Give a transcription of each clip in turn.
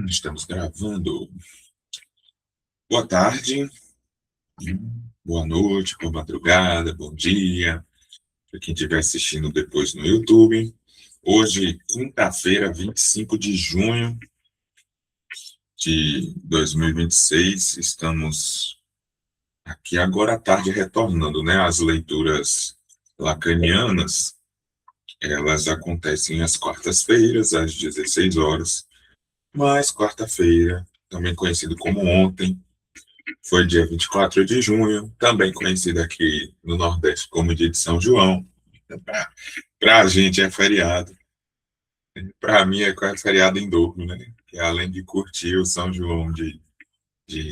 Estamos gravando. Boa tarde, boa noite, boa madrugada, bom dia, para quem estiver assistindo depois no YouTube. Hoje, quinta-feira, 25 de junho de 2026, estamos aqui agora à tarde retornando, né? As leituras lacanianas, elas acontecem às quartas-feiras, às 16 horas, mas quarta-feira, também conhecido como ontem, foi dia 24 de junho, também conhecido aqui no Nordeste como dia de São João. Para a gente é feriado, para mim é quase feriado em dobro, né? Que além de curtir o São João, de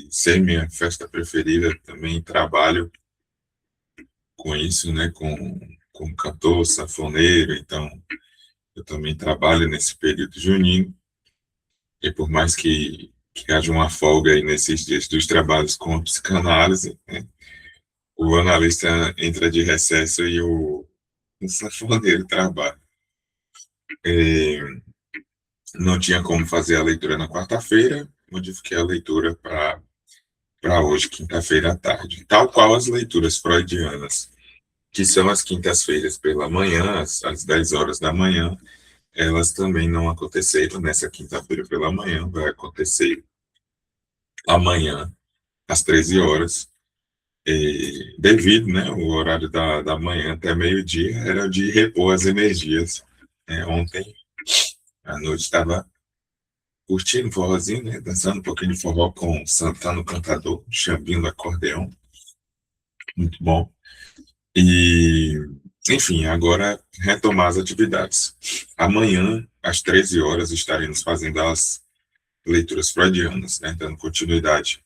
ser minha festa preferida, também trabalho com isso, né? Com cantor, sanfoneiro, então eu também trabalho nesse período junino, e por mais que haja uma folga aí nesses dias dos trabalhos com psicanálise, né? O analista entra de recesso e o sanfoneiro trabalha. É, não tinha como fazer a leitura na quarta-feira, modifiquei a leitura para hoje, quinta-feira à tarde. Tal qual as leituras freudianas, que são as quintas-feiras pela manhã, às 10 horas da manhã, elas também não aconteceram nessa quinta-feira pela manhã, vai acontecer amanhã, às 13 horas. Devido, né, o horário da manhã até meio-dia era de repor as energias. Ontem à noite estava curtindo um forrozinho, né, dançando um pouquinho de forró com Santana, o cantador, Xambinho do acordeão, muito bom. E, enfim, agora retomar as atividades. Amanhã, às 13 horas, estaremos fazendo as leituras freudianas, né, dando continuidade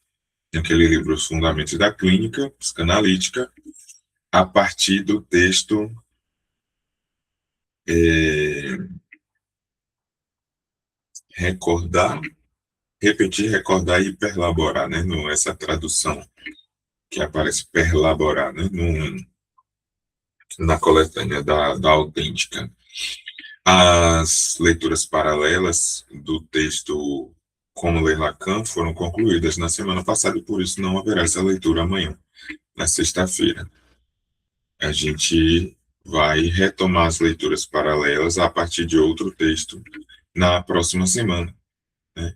naquele livro Os Fundamentos da Clínica Psicanalítica, a partir do texto é, recordar, repetir, recordar e perlaborar, né? Essa tradução que aparece perlaborar, né? Na coletânea da Autêntica. As leituras paralelas do texto Como Ler Lacan foram concluídas na semana passada e por isso não haverá essa leitura amanhã, na sexta-feira. A gente vai retomar as leituras paralelas a partir de outro texto na próxima semana, né?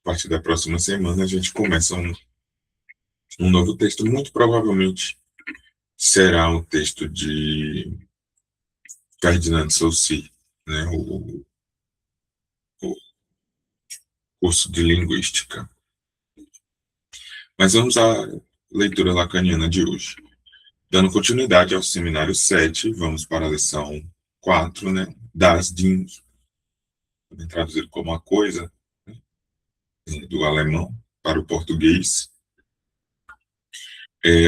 A partir da próxima semana, a gente começa um novo texto. Muito provavelmente será um texto de Ferdinand Saussure, né? O curso de Linguística. Mas vamos à leitura lacaniana de hoje. Dando continuidade ao seminário 7, vamos para a lição 4, né? Das Ding, traduzido como a coisa, né? Do alemão para o português.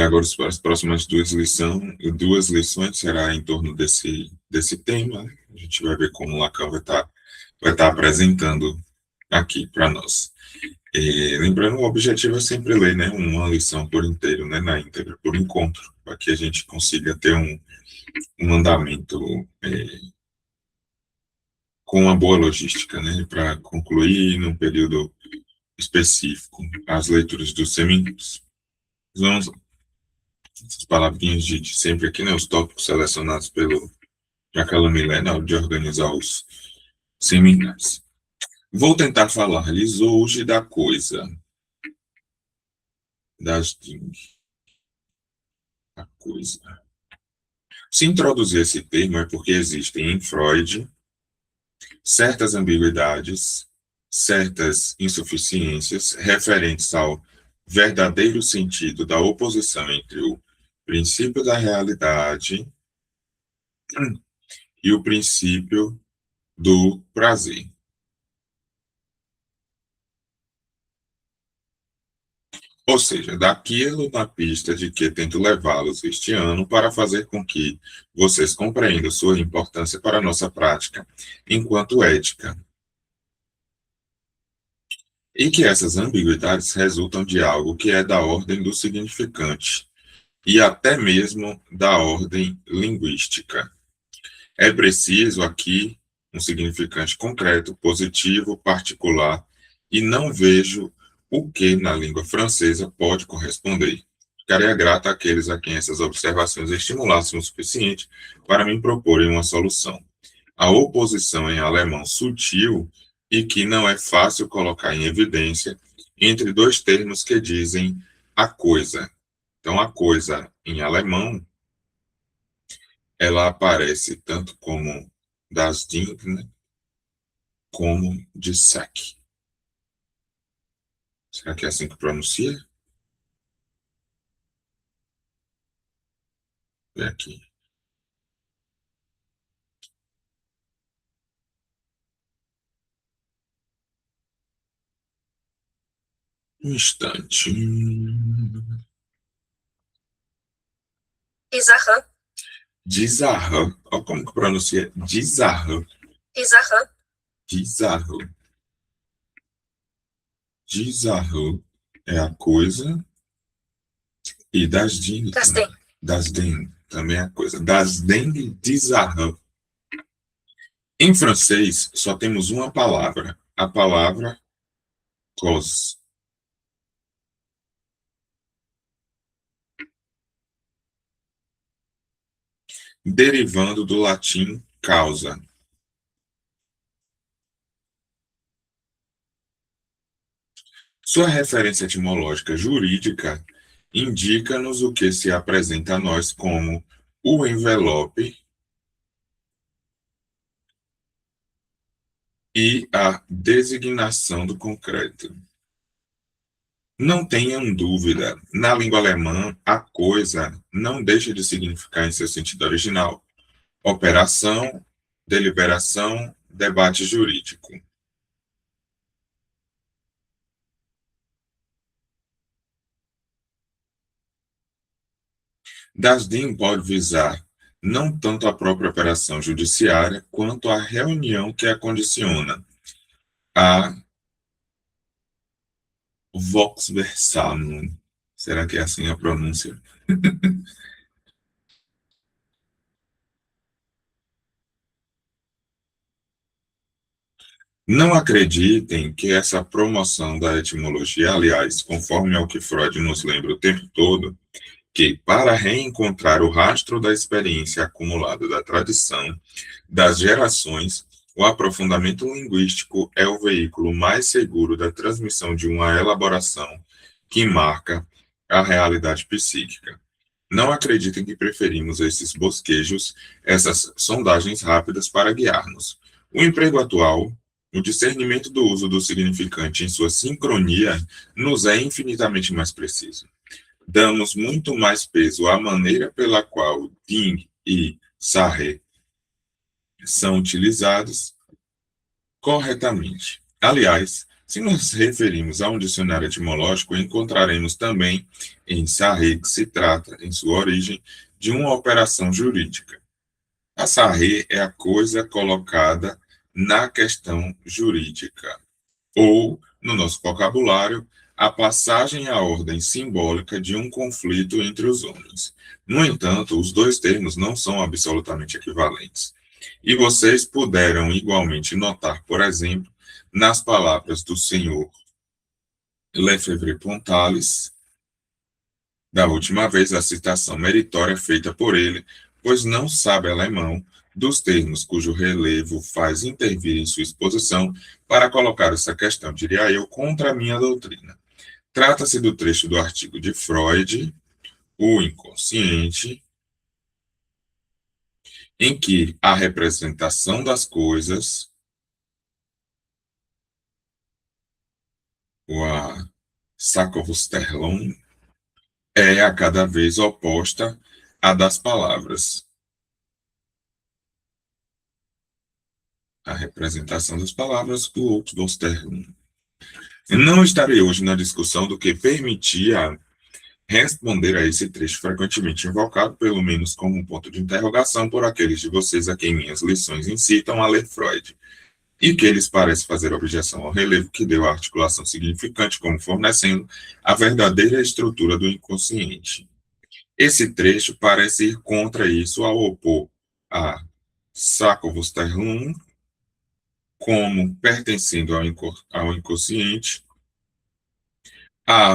Agora, as próximas duas lições será em torno desse tema, né? A gente vai ver como Lacan vai estar apresentando aqui para nós. Lembrando, o objetivo é sempre ler, né, uma lição por inteiro, né, na íntegra, por encontro, para que a gente consiga ter um andamento com uma boa logística, né, para concluir num período específico as leituras dos seminários. Vamos essas palavrinhas de sempre aqui, né, os tópicos selecionados pelo Jacques Millet na hora de organizar os seminários. Vou tentar falar-lhes hoje da coisa, das Ding, a coisa. Se introduzir esse termo é porque existem em Freud certas ambiguidades, certas insuficiências referentes ao verdadeiro sentido da oposição entre o princípio da realidade e o princípio do prazer. Ou seja, daquilo na pista de que tento levá-los este ano para fazer com que vocês compreendam sua importância para a nossa prática enquanto ética. E que essas ambiguidades resultam de algo que é da ordem do significante e até mesmo da ordem linguística. É preciso aqui um significante concreto, positivo, particular, e não vejo o que na língua francesa pode corresponder. Ficaria grato àqueles a quem essas observações estimulassem o suficiente para me proporem uma solução. A oposição em alemão sutil e que não é fácil colocar em evidência entre dois termos que dizem a coisa. Então, a coisa em alemão, ela aparece tanto como das Ding, né, como de Sack. Será que é assim que pronuncia? Vem aqui. Um instante. Dizarran. Dizarran. Olha como que pronuncia. Dizarran. Dizarran. Dizarran. Dizarran é a coisa. E das Ding. Das Ding também é a coisa. Das Ding Dizarran. Em francês, só temos uma palavra. A palavra cause. Derivando do latim causa. Sua referência etimológica jurídica indica-nos o que se apresenta a nós como o envelope e a designação do concreto. Não tenham dúvida, na língua alemã, a coisa não deixa de significar em seu sentido original operação, deliberação, debate jurídico. Das DIN pode visar não tanto a própria operação judiciária, quanto a reunião que a condiciona, a Volksversammlung. Será que é assim a pronúncia? Não acreditem que essa promoção da etimologia, aliás, conforme ao que Freud nos lembra o tempo todo, que para reencontrar o rastro da experiência acumulada da tradição, das gerações, o aprofundamento linguístico é o veículo mais seguro da transmissão de uma elaboração que marca a realidade psíquica. Não acreditem que preferimos esses bosquejos, essas sondagens rápidas para guiar-nos. O emprego atual, o discernimento do uso do significante em sua sincronia, nos é infinitamente mais preciso. Damos muito mais peso à maneira pela qual Ding e Sarre são utilizados corretamente. Aliás, se nos referimos a um dicionário etimológico, encontraremos também em Sarre que se trata, em sua origem, de uma operação jurídica. A Sarre é a coisa colocada na questão jurídica, ou, no nosso vocabulário, a passagem à ordem simbólica de um conflito entre os homens. No entanto, os dois termos não são absolutamente equivalentes. E vocês puderam igualmente notar, por exemplo, nas palavras do senhor Lefebvre-Pontalles, da última vez a citação meritória feita por ele, pois não sabe alemão, dos termos cujo relevo faz intervir em sua exposição para colocar essa questão, diria eu, contra a minha doutrina. Trata-se do trecho do artigo de Freud, O Inconsciente, em que a representação das coisas, ou a Sackvosstellung, é a cada vez oposta à das palavras. A representação das palavras do Outdosterlung. Não estarei hoje na discussão do que permitia responder a esse trecho frequentemente invocado, pelo menos como um ponto de interrogação, por aqueles de vocês a quem minhas lições incitam a ler Freud, e que eles parecem fazer objeção ao relevo que deu à articulação significante como fornecendo a verdadeira estrutura do inconsciente. Esse trecho parece ir contra isso ao opor a Sackvosstellung como pertencendo ao inconsciente, a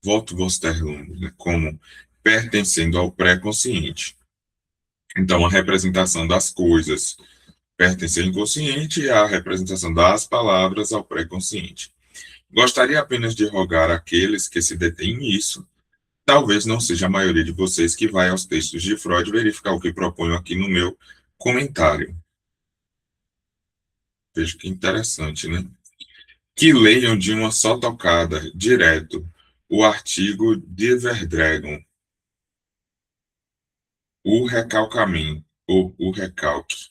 Vortvorstellung, né, como pertencendo ao pré-consciente. Então, a representação das coisas pertence ao inconsciente e a representação das palavras ao pré-consciente. Gostaria apenas de rogar àqueles que se detêm nisso. Talvez não seja a maioria de vocês que vai aos textos de Freud verificar o que proponho aqui no meu comentário. Veja que interessante, né? Que leiam de uma só tocada, direto, o artigo de Verdregon, o recalcamento, ou o recalque,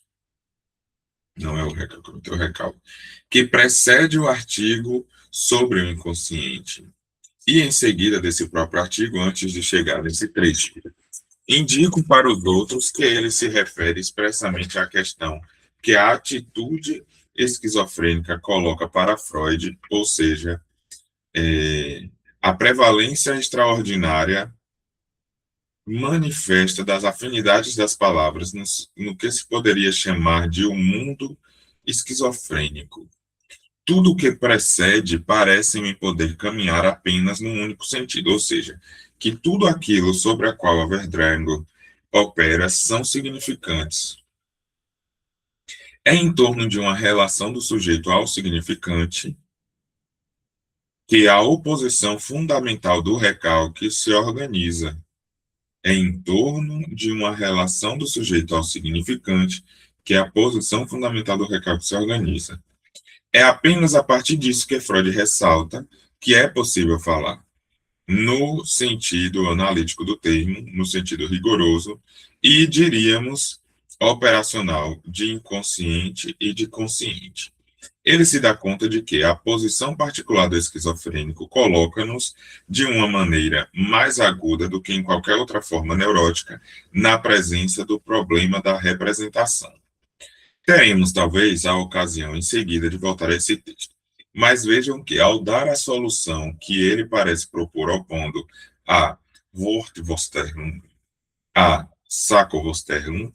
não é o recalcamento, é o recalque, que precede o artigo sobre o inconsciente. E em seguida desse próprio artigo, antes de chegar nesse trecho, indico para os outros que ele se refere expressamente à questão que a atitude esquizofrênica coloca para Freud, ou seja, a prevalência extraordinária manifesta das afinidades das palavras no que se poderia chamar de um mundo esquizofrênico. Tudo o que precede parece-me poder caminhar apenas num único sentido, ou seja, que tudo aquilo sobre a qual a Verdrango opera são significantes. É em torno de uma relação do sujeito ao significante que a oposição fundamental do recalque se organiza. É em torno de uma relação do sujeito ao significante que a posição fundamental do recalque se organiza. É apenas a partir disso que Freud ressalta que é possível falar, no sentido analítico do termo, no sentido rigoroso, e diríamos operacional, de inconsciente e de consciente. Ele se dá conta de que a posição particular do esquizofrênico coloca-nos, de uma maneira mais aguda do que em qualquer outra forma neurótica, na presença do problema da representação. Teremos, talvez, a ocasião em seguida de voltar a esse texto. Mas vejam que, ao dar a solução que ele parece propor opondo a Wortvorstellung, a Saccovorstellung,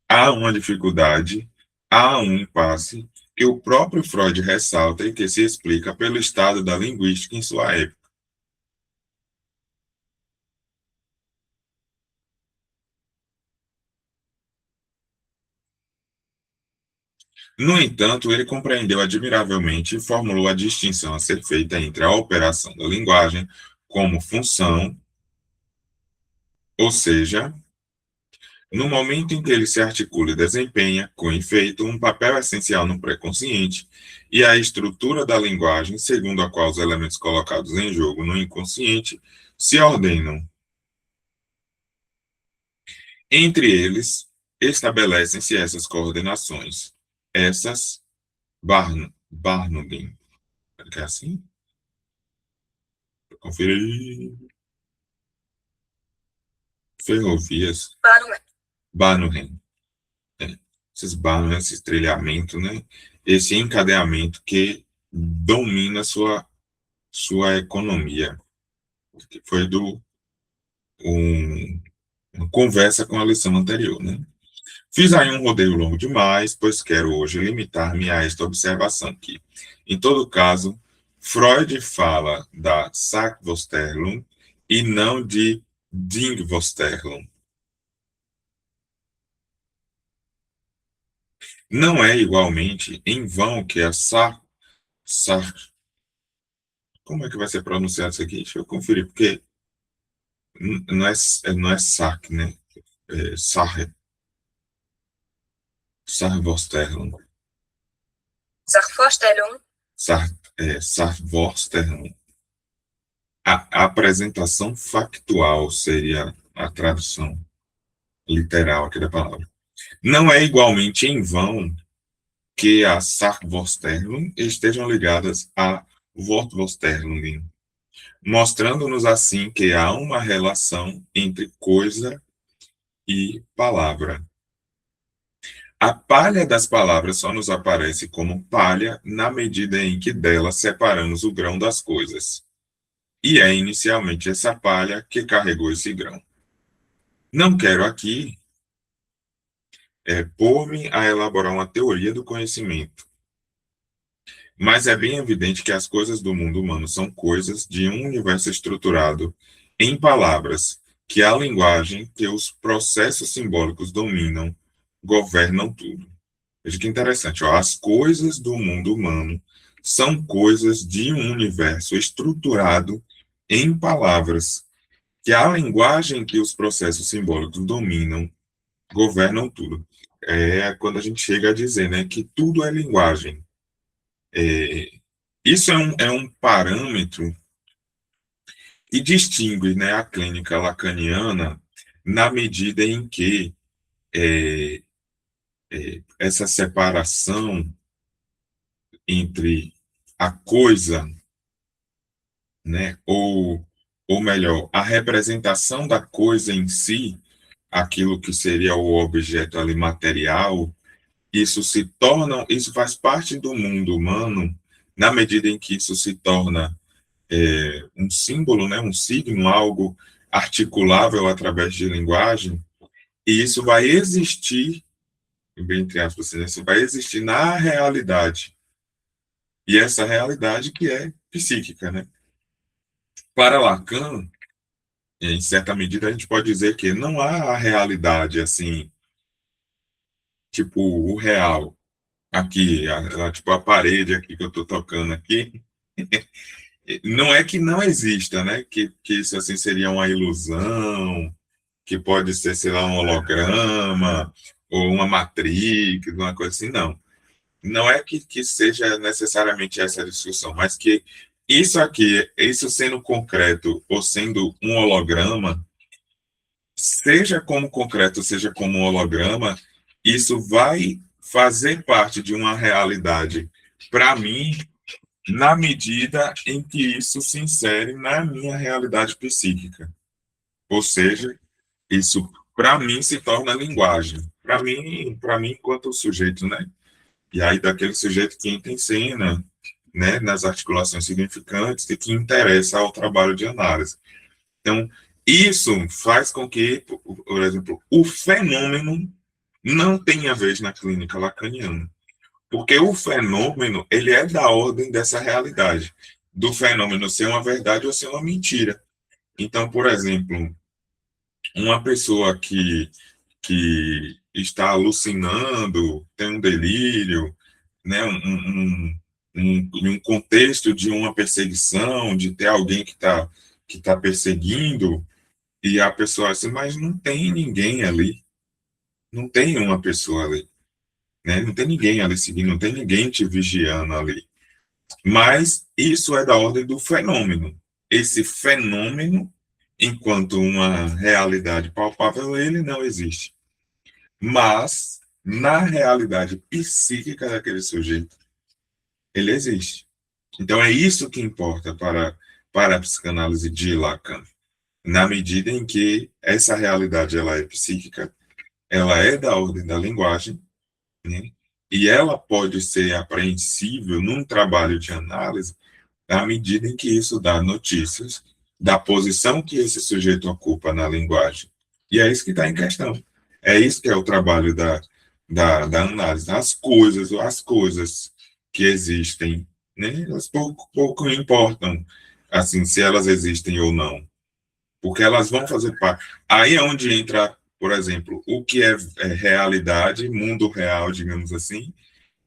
há uma dificuldade, há um impasse que o próprio Freud ressalta e que se explica pelo estado da linguística em sua época. No entanto, ele compreendeu admiravelmente e formulou a distinção a ser feita entre a operação da linguagem como função, ou seja, no momento em que ele se articula e desempenha, com efeito, um papel essencial no pré-consciente, e a estrutura da linguagem, segundo a qual os elementos colocados em jogo no inconsciente se ordenam. Entre eles, estabelecem-se essas coordenações. Essas, Barnungen, é assim? Conferir. Ferrovias. Barnungen. É. Esses Barnungen, esse trilhamento, né? Esse encadeamento que domina sua economia, que foi uma conversa com a lição anterior, né? Fiz aí um rodeio longo demais, pois quero hoje limitar-me a esta observação que, em todo caso, Freud fala da Sachvorstellung e não de Dingvorstellung. Não é igualmente em vão que a como é que vai ser pronunciado isso aqui? Deixa eu conferir, porque não é Sark, né? É Sarvorstellung. Sachvorstellung. Sachvorstellung. A apresentação factual seria a tradução literal aqui da palavra. Não é igualmente em vão que a Sachvorstellung estejam ligadas a Wortvorstellung, mostrando-nos assim que há uma relação entre coisa e palavra. A palha das palavras só nos aparece como palha na medida em que dela separamos o grão das coisas. E é inicialmente essa palha que carregou esse grão. Não quero aqui pôr-me a elaborar uma teoria do conhecimento. Mas é bem evidente que as coisas do mundo humano são coisas de um universo estruturado em palavras, que a linguagem, que os processos simbólicos dominam, governam tudo. Veja que interessante, ó, as coisas do mundo humano são coisas de um universo estruturado em palavras, que a linguagem que os processos simbólicos dominam, governam tudo. É quando a gente chega a dizer, né, que tudo é linguagem. É, isso é um parâmetro que distingue, né, a clínica lacaniana na medida em que é, essa separação entre a coisa, né, ou melhor, a representação da coisa em si, aquilo que seria o objeto ali material, isso faz parte do mundo humano, na medida em que isso se torna um símbolo, né, um signo, algo articulável através de linguagem, e isso vai existir, bem entre aspas, né, isso vai existir na realidade, e essa realidade que é psíquica, né? Para Lacan, em certa medida, a gente pode dizer que não há a realidade, assim, tipo, o real, aqui, tipo, a parede aqui que eu estou tocando aqui, não é que não exista, né? Que isso, assim, seria uma ilusão, que pode ser, sei lá, um holograma, ou uma matrix, uma coisa assim, não. Não é que seja necessariamente essa a discussão, mas que isso aqui, isso sendo concreto ou sendo um holograma, seja como concreto, seja como um holograma, isso vai fazer parte de uma realidade para mim, na medida em que isso se insere na minha realidade psíquica. Ou seja, isso para mim se torna linguagem. Para mim enquanto sujeito, né? E aí daquele sujeito que entra em cena, né, nas articulações significantes e que interessa ao trabalho de análise. Então, isso faz com que, por exemplo, o fenômeno não tenha vez na clínica lacaniana, porque o fenômeno, ele é da ordem dessa realidade, do fenômeno ser uma verdade ou ser uma mentira. Então, por exemplo, uma pessoa que está alucinando, tem um delírio, né, um contexto de uma perseguição, de ter alguém que tá perseguindo, e a pessoa assim, mas não tem ninguém ali, não tem uma pessoa ali, né? Não tem ninguém ali seguindo, não tem ninguém te vigiando ali. Mas isso é da ordem do fenômeno. Esse fenômeno, enquanto uma realidade palpável, ele não existe. Mas, na realidade psíquica daquele sujeito, ele existe. Então, é isso que importa para a psicanálise de Lacan. Na medida em que essa realidade ela é psíquica, ela é da ordem da linguagem, né? E ela pode ser apreensível num trabalho de análise à medida em que isso dá notícias da posição que esse sujeito ocupa na linguagem. E é isso que está em questão. É isso que é o trabalho da análise. As coisas que existem, né, elas pouco importam, assim, se elas existem ou não, porque elas vão fazer parte. Aí é onde entra, por exemplo, o que é realidade, mundo real, digamos assim,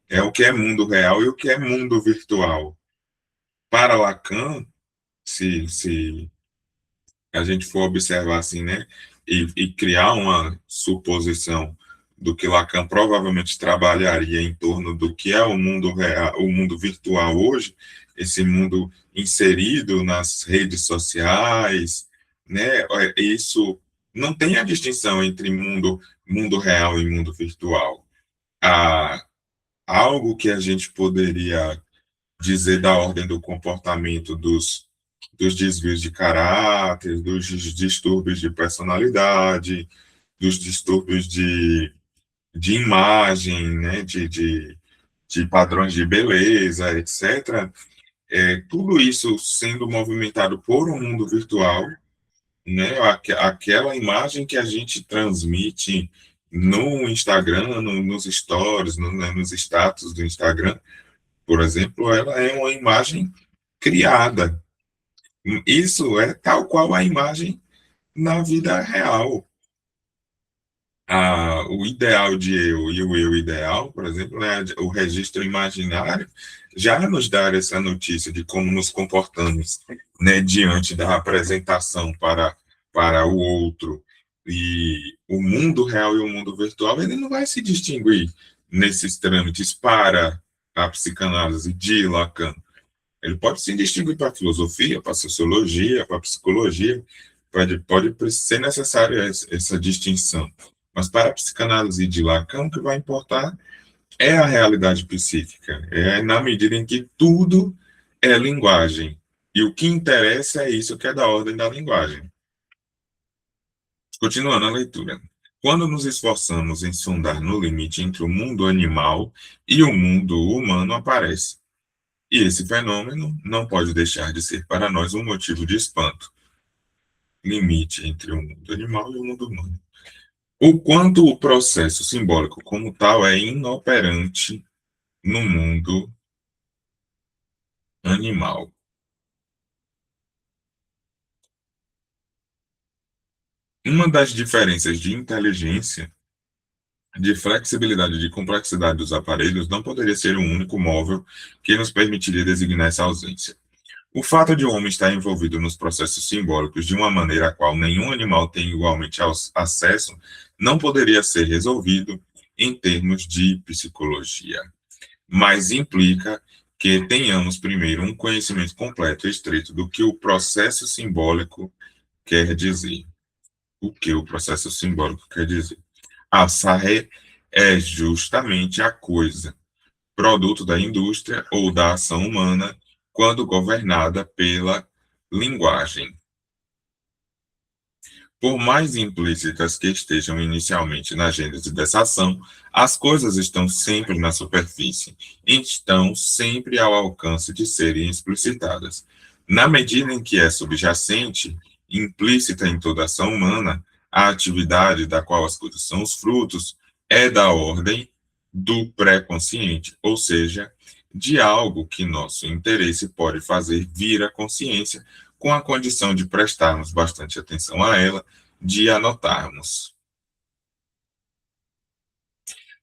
é o que é mundo real e o que é mundo virtual. Para Lacan, se a gente for observar assim, né, e criar uma suposição do que Lacan provavelmente trabalharia em torno do que é o mundo real, o mundo virtual hoje, esse mundo inserido nas redes sociais, né, isso não tem a distinção entre mundo real e mundo virtual. Há algo que a gente poderia dizer da ordem do comportamento dos desvios de caráter, dos distúrbios de personalidade, dos distúrbios de imagem, né, de padrões de beleza, etc. Tudo isso sendo movimentado por um mundo virtual, né, aquela imagem que a gente transmite no Instagram, nos stories, né, nos status do Instagram, por exemplo, ela é uma imagem criada. Isso é tal qual a imagem na vida real. O ideal de eu e o eu ideal, por exemplo, né, o registro imaginário, já nos dá essa notícia de como nos comportamos, né, diante da apresentação para o outro. E o mundo real e o mundo virtual, ele não vai se distinguir nesses trâmites para a psicanálise de Lacan. Ele pode se distinguir para a filosofia, para a sociologia, para a psicologia, pode ser necessária essa distinção. Mas para a psicanálise de Lacan, o que vai importar é a realidade psíquica, é na medida em que tudo é linguagem. E o que interessa é isso que é da ordem da linguagem. Continuando a leitura. Quando nos esforçamos em sondar no limite entre o mundo animal e o mundo humano, aparece. E esse fenômeno não pode deixar de ser para nós um motivo de espanto. Limite entre o mundo animal e o mundo humano. O quanto o processo simbólico como tal é inoperante no mundo animal. Uma das diferenças de inteligência, de flexibilidade e de complexidade dos aparelhos não poderia ser um único móvel que nos permitiria designar essa ausência. O fato de o homem estar envolvido nos processos simbólicos de uma maneira a qual nenhum animal tem igualmente acesso não poderia ser resolvido em termos de psicologia, mas implica que tenhamos primeiro um conhecimento completo e estreito do que o processo simbólico quer dizer. O que o processo simbólico quer dizer? A sarre é justamente a coisa, produto da indústria ou da ação humana, quando governada pela linguagem. Por mais implícitas que estejam inicialmente na gênese dessa ação, as coisas estão sempre na superfície, estão sempre ao alcance de serem explicitadas. Na medida em que é subjacente, implícita em toda ação humana, a atividade da qual as coisas são os frutos é da ordem do pré-consciente, ou seja, de algo que nosso interesse pode fazer vir à consciência, com a condição de prestarmos bastante atenção a ela, de anotarmos.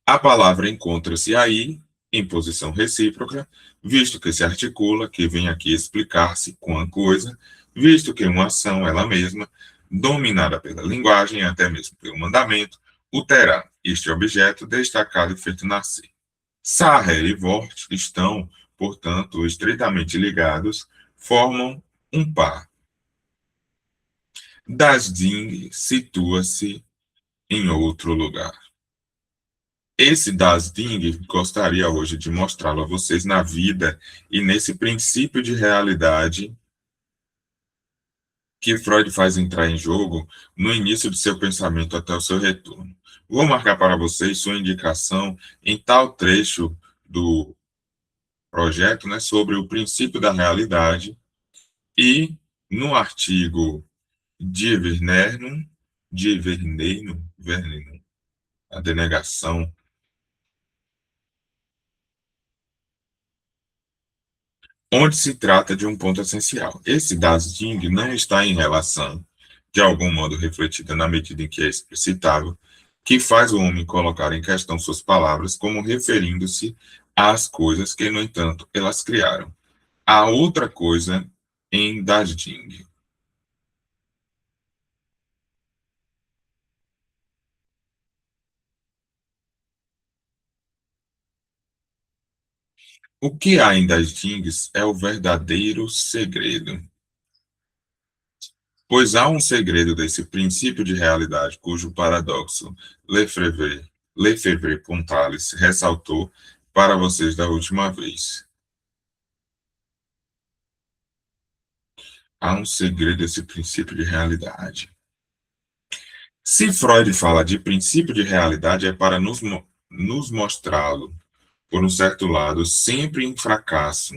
A palavra encontra-se aí, em posição recíproca, visto que se articula, que vem aqui explicar-se com a coisa, visto que uma ação, ela mesma, dominada pela linguagem, até mesmo pelo mandamento, o terá, este objeto, destacado e feito nascer. Sarre e Vort estão, portanto, estreitamente ligados, formam um par. Das Ding situa-se em outro lugar. Esse Das Ding gostaria hoje de mostrá-lo a vocês na vida e nesse princípio de realidade que Freud faz entrar em jogo no início de seu pensamento até o seu retorno. Vou marcar para vocês sua indicação em tal trecho do projeto, né, sobre o princípio da realidade e no artigo de Verneinum, a denegação, onde se trata de um ponto essencial. Esse Das Ding não está em relação, de algum modo refletida na medida em que é explicitável, que faz o homem colocar em questão suas palavras como referindo-se às coisas que, no entanto, elas criaram. Há outra coisa em Das Ding. O que há em Das Dings é o verdadeiro segredo. Pois há um segredo desse princípio de realidade, cujo paradoxo Lefebvre-Pontalis ressaltou para vocês da última vez. Há um segredo desse princípio de realidade. Se Freud fala de princípio de realidade, é para nos mostrá-lo, por um certo lado, sempre em fracasso,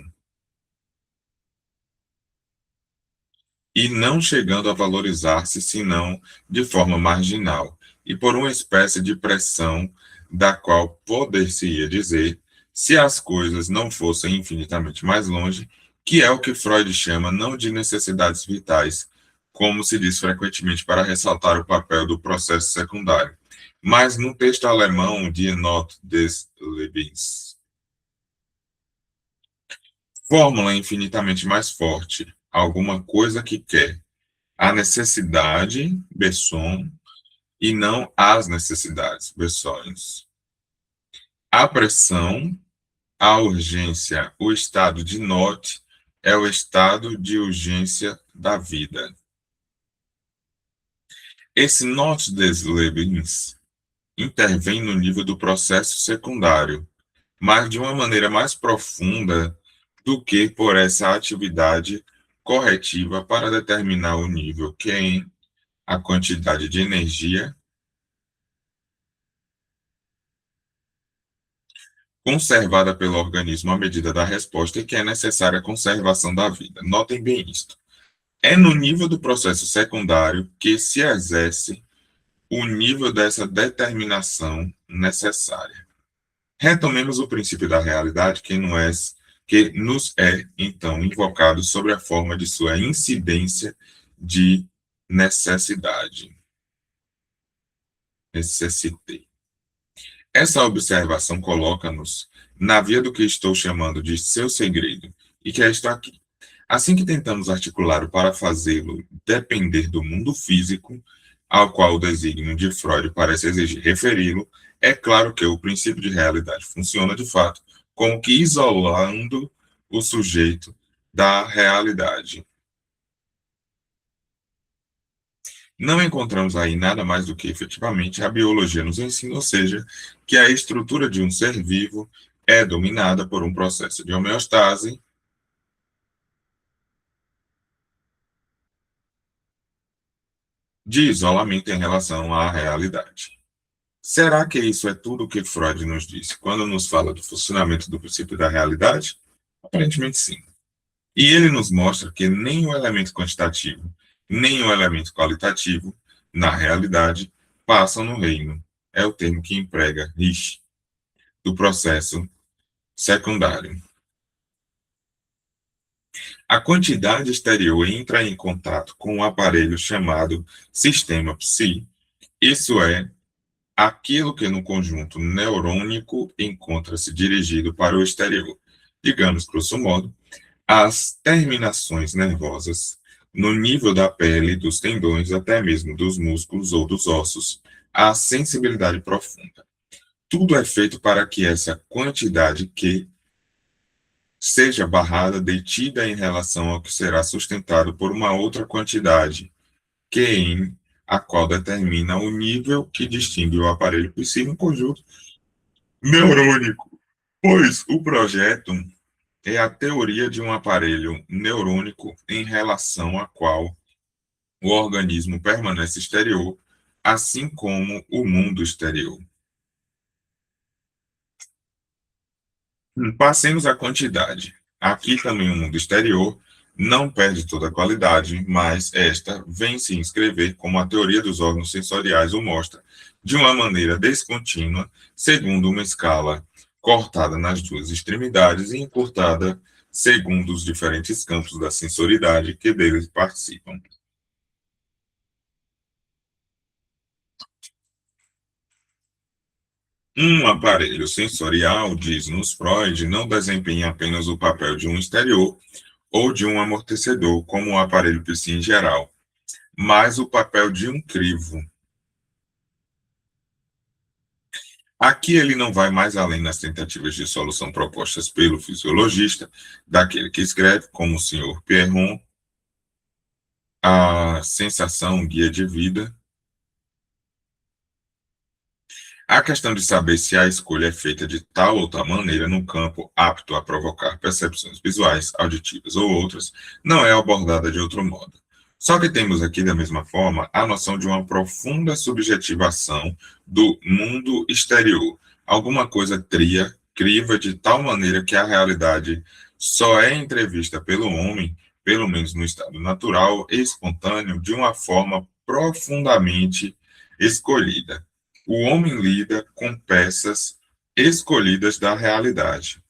e não chegando a valorizar-se senão de forma marginal, e por uma espécie de pressão da qual poder-se-ia dizer, se as coisas não fossem infinitamente mais longe, que é o que Freud chama não de necessidades vitais, como se diz frequentemente para ressaltar o papel do processo secundário, mas no texto alemão Die Not des Lebens. Fórmula infinitamente mais forte, alguma coisa que quer a necessidade, Besson, e não as necessidades, Bessons. A pressão, a urgência, o estado de Not é o estado de urgência da vida. Esse Not des Lebens intervém no nível do processo secundário, mas de uma maneira mais profunda do que por essa atividade corretiva para determinar o nível que a quantidade de energia conservada pelo organismo à medida da resposta e que é necessária a conservação da vida. Notem bem isto. É no nível do processo secundário que se exerce o nível dessa determinação necessária. Retomemos o princípio da realidade que nos é, então, invocado sobre a forma de sua incidência de necessidade. Necessitei. Essa observação coloca-nos na via do que estou chamando de seu segredo, e que é isto aqui. Assim que tentamos articular para fazê-lo depender do mundo físico, ao qual o desígnio de Freud parece exigir referi-lo, é claro que o princípio de realidade funciona de fato como que isolando o sujeito da realidade. Não encontramos aí nada mais do que efetivamente a biologia nos ensina, ou seja, que a estrutura de um ser vivo é dominada por um processo de homeostase, de isolamento em relação à realidade. Será que isso é tudo o que Freud nos disse quando nos fala do funcionamento do princípio da realidade? Aparentemente sim. E ele nos mostra que nem o elemento quantitativo, nem o elemento qualitativo, na realidade, passam no reino. É o termo que emprega Rich, do processo secundário. A quantidade exterior entra em contato com um aparelho chamado sistema psi, isso é, aquilo que no conjunto neurônico encontra-se dirigido para o exterior. Digamos, grosso modo, as terminações nervosas, no nível da pele, dos tendões, até mesmo dos músculos ou dos ossos, a sensibilidade profunda. Tudo é feito para que essa quantidade que seja barrada, detida em relação ao que será sustentado por uma outra quantidade, que em a qual determina o nível que distingue o aparelho psíquico conjunto neurônico, pois o projeto é a teoria de um aparelho neurônico em relação a qual o organismo permanece exterior, assim como o mundo exterior. Passemos à quantidade. Aqui também o mundo exterior não perde toda a qualidade, mas esta vem se inscrever como a teoria dos órgãos sensoriais o mostra, de uma maneira descontínua, segundo uma escala cortada nas duas extremidades e encurtada segundo os diferentes campos da sensoridade que deles participam. Um aparelho sensorial, diz-nos Freud, não desempenha apenas o papel de um exterior ou de um amortecedor, como o aparelho psi em geral, mas o papel de um crivo. Aqui ele não vai mais além nas tentativas de solução propostas pelo fisiologista, daquele que escreve, como o senhor Pierron, a sensação, guia de vida. A questão de saber se a escolha é feita de tal ou tal maneira no campo apto a provocar percepções visuais, auditivas ou outras, não é abordada de outro modo. Só que temos aqui, da mesma forma, a noção de uma profunda subjetivação do mundo exterior, alguma coisa criva de tal maneira que a realidade só é entrevista pelo homem, pelo menos no estado natural e espontâneo, de uma forma profundamente escolhida. O homem lida com peças escolhidas da realidade.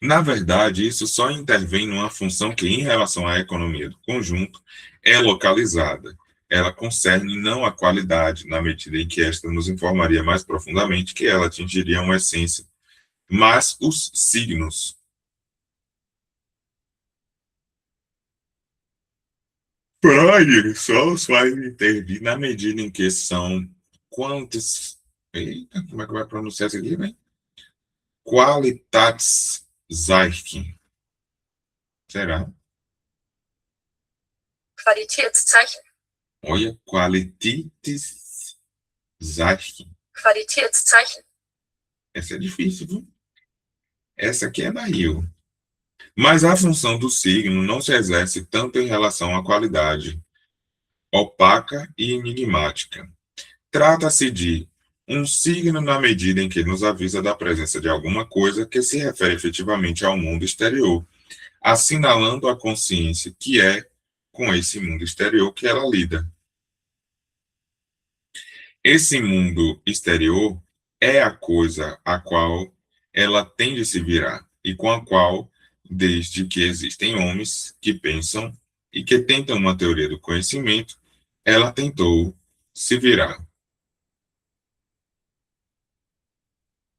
Na verdade, isso só intervém numa função que, em relação à economia do conjunto, é localizada. Ela concerne não a qualidade, na medida em que esta nos informaria mais profundamente que ela atingiria uma essência, mas os signos. Freud só os faz intervir na medida em que são quantos. Eita, como é que vai pronunciar isso aqui, né? Qualitätszeichen. Será? Qualitätszeichen. Olha, Qualitätszeichen. Qualitätszeichen. Essa é difícil, viu? Essa aqui é da Rio. Mas a função do signo não se exerce tanto em relação à qualidade opaca e enigmática. Trata-se de um signo na medida em que nos avisa da presença de alguma coisa que se refere efetivamente ao mundo exterior, assinalando a consciência que é com esse mundo exterior que ela lida. Esse mundo exterior é a coisa a qual ela tem de se virar e com a qual, desde que existem homens que pensam e que tentam uma teoria do conhecimento, ela tentou se virar.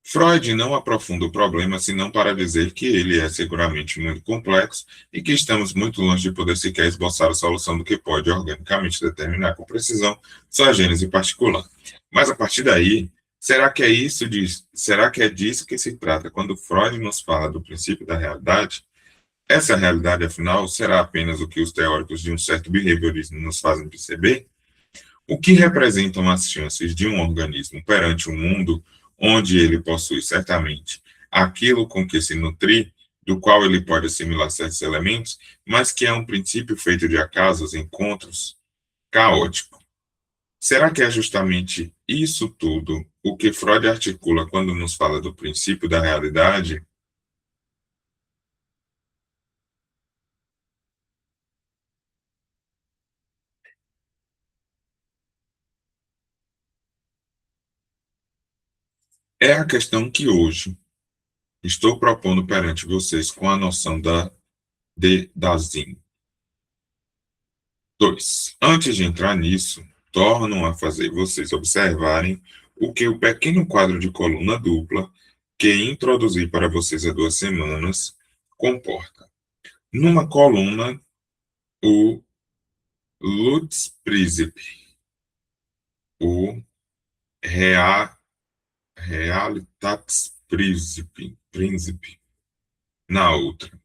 Freud não aprofunda o problema senão para dizer que ele é seguramente muito complexo e que estamos muito longe de poder sequer esboçar a solução do que pode organicamente determinar com precisão sua gênese particular. Mas a partir daí, será que é disso que se trata quando Freud nos fala do princípio da realidade? Essa realidade, afinal, será apenas o que os teóricos de um certo behaviorismo nos fazem perceber? O que representam as chances de um organismo perante o mundo onde ele possui certamente aquilo com que se nutrir, do qual ele pode assimilar certos elementos, mas que é um princípio feito de acasos, encontros, caótico? Será que é justamente isso tudo o que Freud articula quando nos fala do princípio da realidade? É a questão que hoje estou propondo perante vocês com a noção de Dasein. 2. Antes de entrar nisso, tornam a fazer vocês observarem o que o pequeno quadro de coluna dupla que introduzi para vocês há 2 semanas comporta. Numa coluna, o Lutzprinzip, o Realitatsprincip, na outra.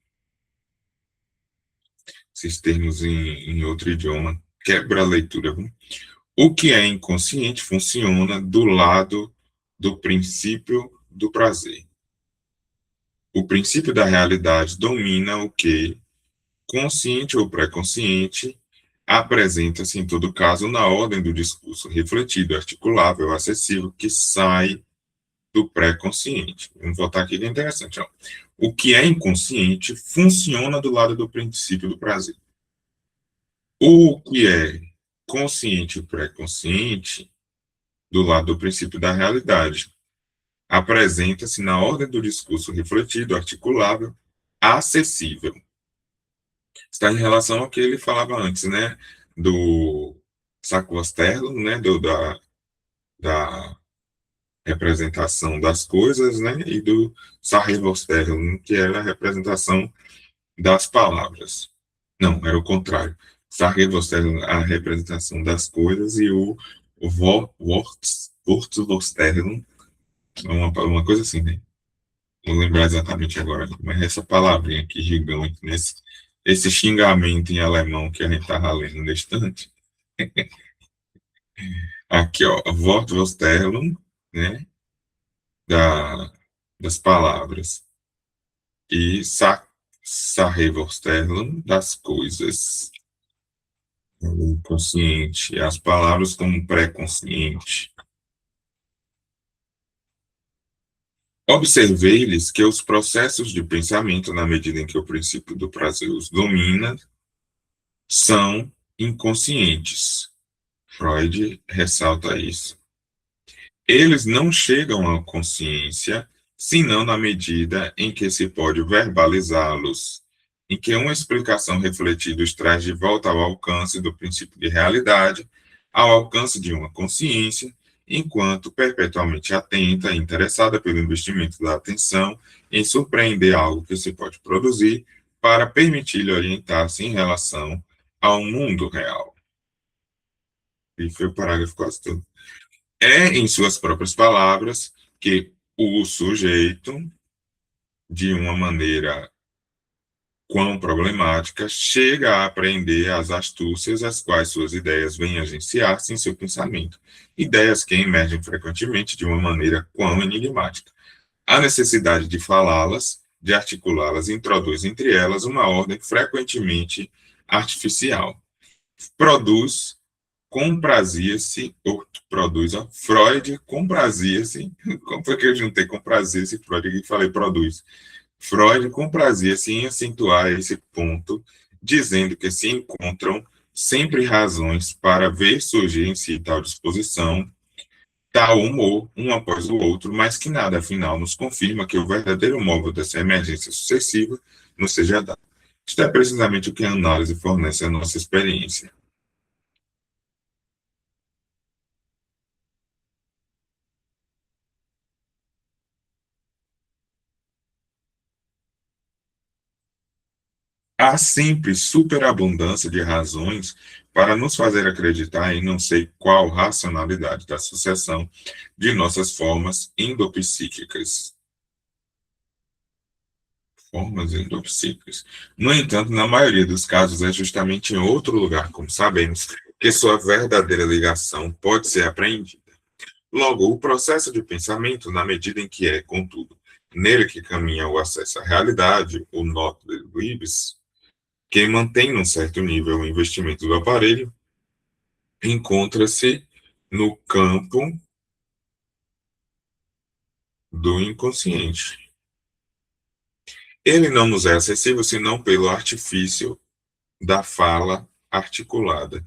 Esses termos em outro idioma quebra a leitura. Viu? O que é inconsciente funciona do lado do princípio do prazer. O princípio da realidade domina o que, consciente ou pré-consciente, apresenta-se, em todo caso, na ordem do discurso refletido, articulável, acessível, que sai do pré-consciente. Vamos voltar aqui que é interessante. Ó. O que é inconsciente funciona do lado do princípio do prazer. O que é consciente e pré-consciente, do lado do princípio da realidade, apresenta-se na ordem do discurso refletido, articulável, acessível. Está em relação ao que ele falava antes, né? Do Saco-Osterlo, né? Da representação das coisas, né? E do Sarri-Osterlo, que era a representação das palavras. Não, era o contrário. Sarri-Osterlo, a representação das coisas, e o Wurzelverstellung, uma coisa assim, né? Não vou lembrar exatamente agora, mas essa palavrinha aqui gigante, esse xingamento em alemão que a gente estava lendo no instante. Aqui, ó, Wortvorstellung, né, das palavras, e Sarevorstellung das coisas. O consciente, as palavras como pré-consciente. Observei-lhes que os processos de pensamento, na medida em que o princípio do prazer os domina, são inconscientes. Freud ressalta isso. Eles não chegam à consciência senão na medida em que se pode verbalizá-los, em que uma explicação refletida os traz de volta ao alcance do princípio de realidade, ao alcance de uma consciência, enquanto perpetualmente atenta e interessada pelo investimento da atenção em surpreender algo que se pode produzir para permitir-lhe orientar-se em relação ao mundo real. E foi o parágrafo quase todo. É, em suas próprias palavras, que o sujeito, de uma maneira quão problemática, chega a aprender as astúcias às quais suas ideias vêm agenciar-se em seu pensamento, ideias que emergem frequentemente de uma maneira quão enigmática. A necessidade de falá-las, de articulá-las, introduz entre elas uma ordem frequentemente artificial. Produz comprazia-se, ou produz, ó, Freud comprazia-se, como foi que eu juntei comprazia-se e Freud e falei produz? Freud comprazia-se em acentuar esse ponto, dizendo que se encontram sempre razões para ver surgir em si tal disposição, tal humor, um após o outro, mas que nada, afinal, nos confirma que o verdadeiro móvel dessa emergência sucessiva não seja dado. Isto é precisamente o que a análise fornece à nossa experiência. Há sempre superabundância de razões para nos fazer acreditar em não sei qual racionalidade da sucessão de nossas formas endopsíquicas. Formas endopsíquicas. No entanto, na maioria dos casos, é justamente em outro lugar, como sabemos, que sua verdadeira ligação pode ser apreendida. Logo, o processo de pensamento, na medida em que é, contudo, nele que caminha o acesso à realidade, o noto de Leibniz, que mantém num certo nível o investimento do aparelho, encontra-se no campo do inconsciente. Ele não nos é acessível senão pelo artifício da fala articulada.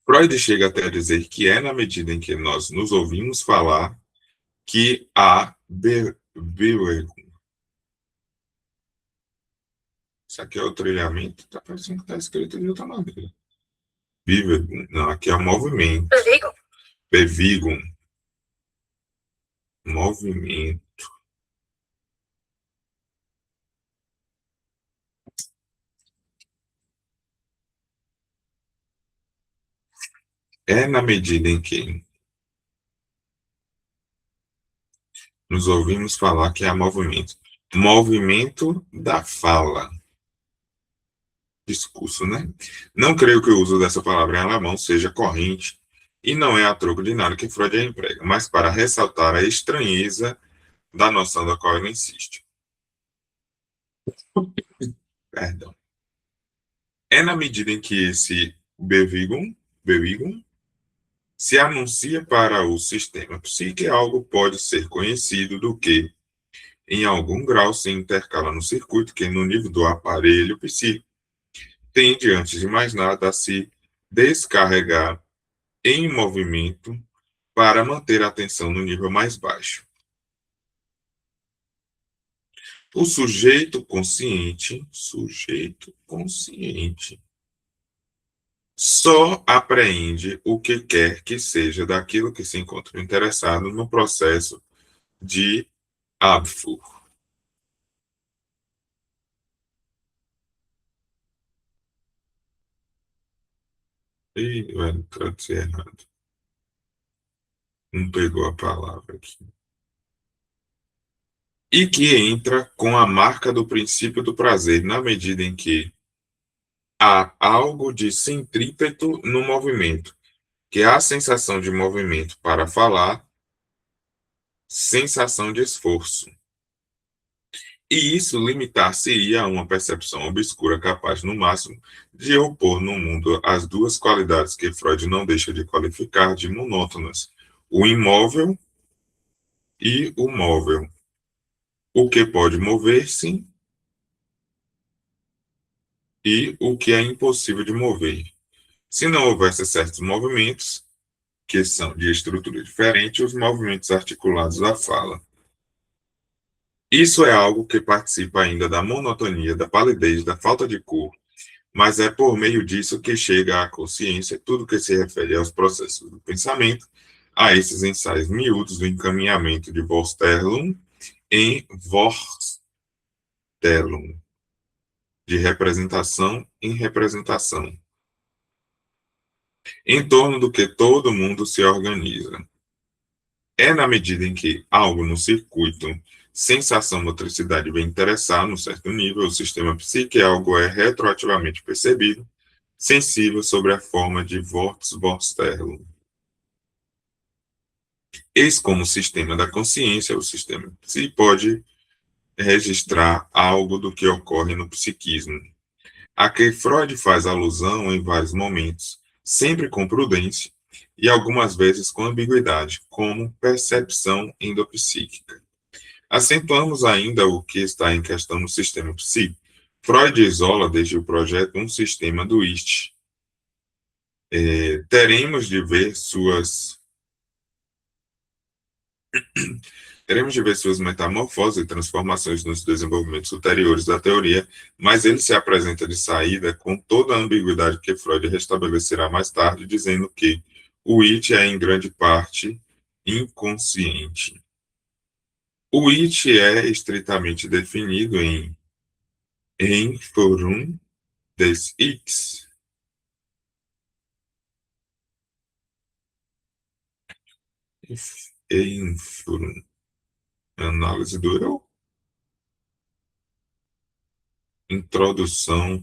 Freud chega até a dizer que é na medida em que nós nos ouvimos falar que há Bewegung. Isso aqui é o trilhamento, está parecendo que está escrito de outra maneira. Bewegung, não, aqui é o movimento. Bewegung. Movimento. É na medida em que nos ouvimos falar que há movimento. Movimento da fala. Discurso, né? Não creio que o uso dessa palavra em alemão seja corrente, e não é a troco de nada que Freud a emprega, mas para ressaltar a estranheza da noção da qual ele insiste. Perdão. É na medida em que esse Bewegung se anuncia para o sistema psíquico, algo pode ser conhecido do que, em algum grau, se intercala no circuito que, no nível do aparelho psíquico, tende, antes de mais nada, a se descarregar em movimento para manter a atenção no nível mais baixo. O sujeito consciente, só apreende o que quer que seja daquilo que se encontra interessado no processo de Abfuhr. Ih, velho, traduzir errado. Não pegou a palavra aqui. E que entra com a marca do princípio do prazer, na medida em que há algo de centrípeto no movimento, que é a sensação de movimento para falar, sensação de esforço. E isso limitar-se-ia a uma percepção obscura capaz, no máximo, de opor no mundo as duas qualidades que Freud não deixa de qualificar de monótonas, o imóvel e o móvel. O que pode mover-se e o que é impossível de mover. Se não houvesse certos movimentos, que são de estrutura diferente, os movimentos articulados da fala. Isso é algo que participa ainda da monotonia, da palidez, da falta de cor, mas é por meio disso que chega à consciência tudo que se refere aos processos do pensamento, a esses ensaios miúdos do encaminhamento de Vorstellung em Vorstellung, de representação em representação, em torno do que todo mundo se organiza. É na medida em que algo no circuito, sensação, motricidade vem interessar, num certo nível, o sistema psíquico, algo é retroativamente percebido, sensível sobre a forma de Vorstellung. Eis como o sistema da consciência, o sistema psi, pode registrar algo do que ocorre no psiquismo, a que Freud faz alusão em vários momentos, sempre com prudência e algumas vezes com ambiguidade, como percepção endopsíquica. Acentuamos ainda o que está em questão no sistema psíquico. Freud isola desde o projeto um sistema do IST. Teremos de ver suas metamorfoses e transformações nos desenvolvimentos ulteriores da teoria, mas ele se apresenta de saída com toda a ambiguidade que Freud restabelecerá mais tarde, dizendo que o IT é, em grande parte, inconsciente. O IT é estritamente definido em Forum des Ichs. Em Forum. Análise do eu. Introdução.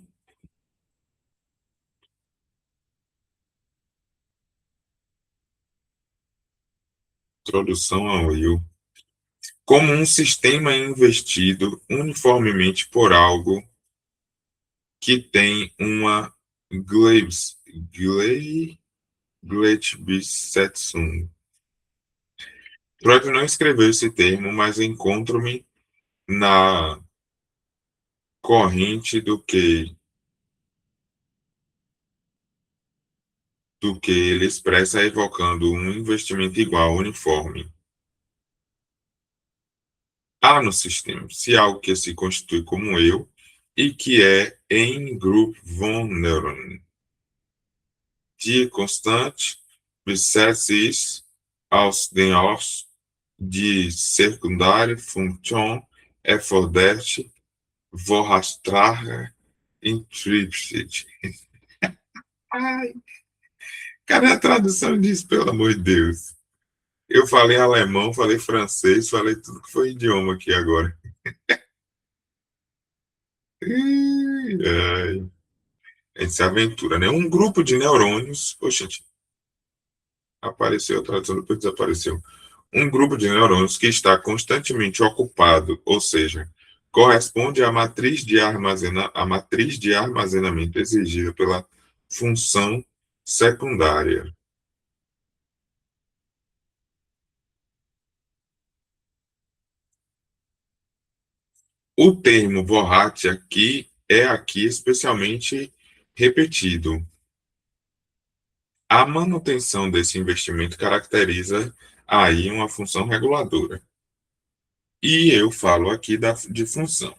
Introdução ao eu. Como um sistema investido uniformemente por algo que tem uma Gleichbesetzung. Freud não escreveu esse termo, mas encontro-me na corrente do que ele expressa evocando um investimento igual, uniforme. Há no sistema, se algo que se constitui como eu e que é em Group von Neuron. Die constante besetzt ist aus den Ors de secundária Funktion erfordert Vorrastrager intrínsec. Ai, cadê a tradução disso, pelo amor de Deus? Eu falei alemão, falei francês, falei tudo que foi idioma aqui agora. Ai, a gente se aventura, né? Um grupo de neurônios. Poxa, apareceu a tradução, depois desapareceu. Um grupo de neurônios que está constantemente ocupado, ou seja, corresponde à matriz de armazenamento exigida pela função secundária. O termo Vohat aqui especialmente repetido. A manutenção desse investimento caracteriza aí uma função reguladora. E eu falo aqui de função.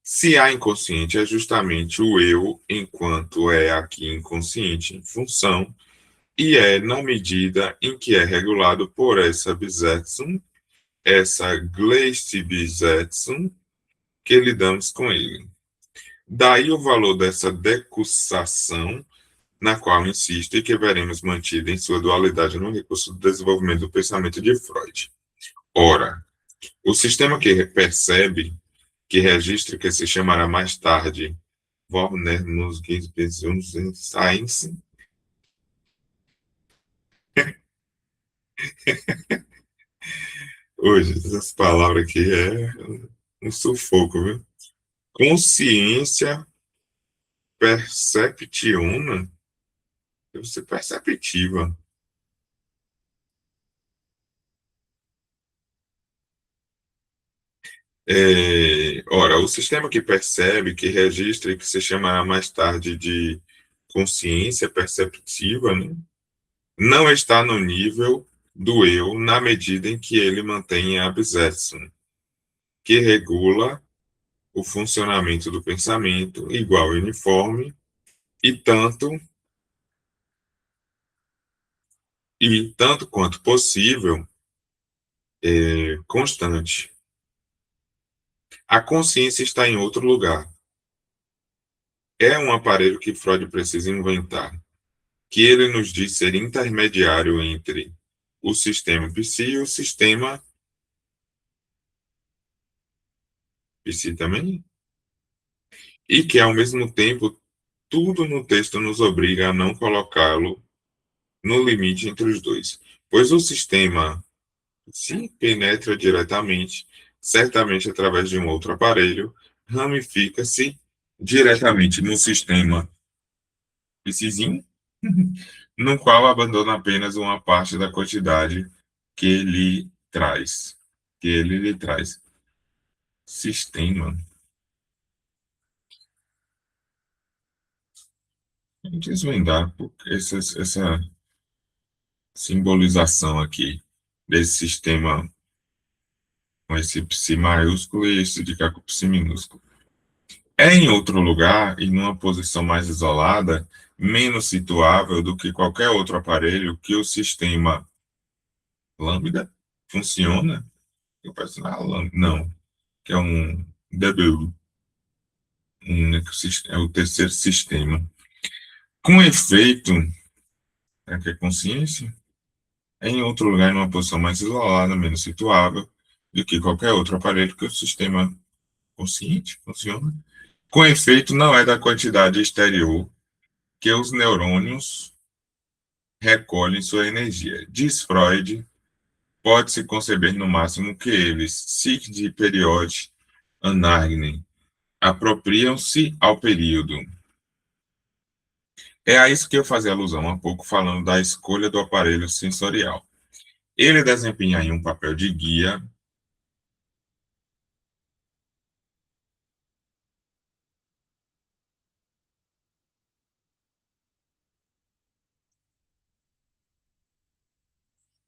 Se há inconsciente, é justamente o eu, enquanto é aqui inconsciente em função, e é na medida em que é regulado por essa Besetzung, essa Gleichbesetzung, que lidamos com ele. Daí o valor dessa decussação, na qual insisto e que veremos mantida em sua dualidade no recurso do desenvolvimento do pensamento de Freud. Ora, o sistema que percebe, que registra, que se chamará mais tarde Science. Hoje, essas palavras aqui é um sufoco, viu? Consciência perceptiona, deve ser perceptiva. Ora, o sistema que percebe, que registra e que se chamará mais tarde de consciência perceptiva, né, não está no nível do eu na medida em que ele mantém a abscesso, que regula o funcionamento do pensamento igual e uniforme e tanto quanto possível, constante. A consciência está em outro lugar. É um aparelho que Freud precisa inventar, que ele nos diz ser intermediário entre o sistema psi e o sistema psi também, e que, ao mesmo tempo, tudo no texto nos obriga a não colocá-lo no limite entre os dois, pois o sistema se penetra diretamente, certamente através de um outro aparelho, ramifica-se diretamente no sistema psizinho, no qual abandona apenas uma parte da quantidade que lhe traz, que ele lhe traz. Sistema. Desvendar essa simbolização aqui desse sistema com esse psi maiúsculo e esse de cá com psi minúsculo. É em outro lugar e numa posição mais isolada, menos situável do que qualquer outro aparelho que o sistema lambda funciona. Eu penso, não, que é um W, é o terceiro sistema. Com efeito, que é consciência, é em outro lugar, numa posição mais isolada, menos situável do que qualquer outro aparelho que o sistema consciente funciona. Com efeito, não é da quantidade exterior que os neurônios recolhem sua energia. Diz Freud, pode-se conceber no máximo que eles, sic de periode anagnem, apropriam-se ao período. É a isso que eu fazia alusão há pouco, falando da escolha do aparelho sensorial. Ele desempenha aí um papel de guia.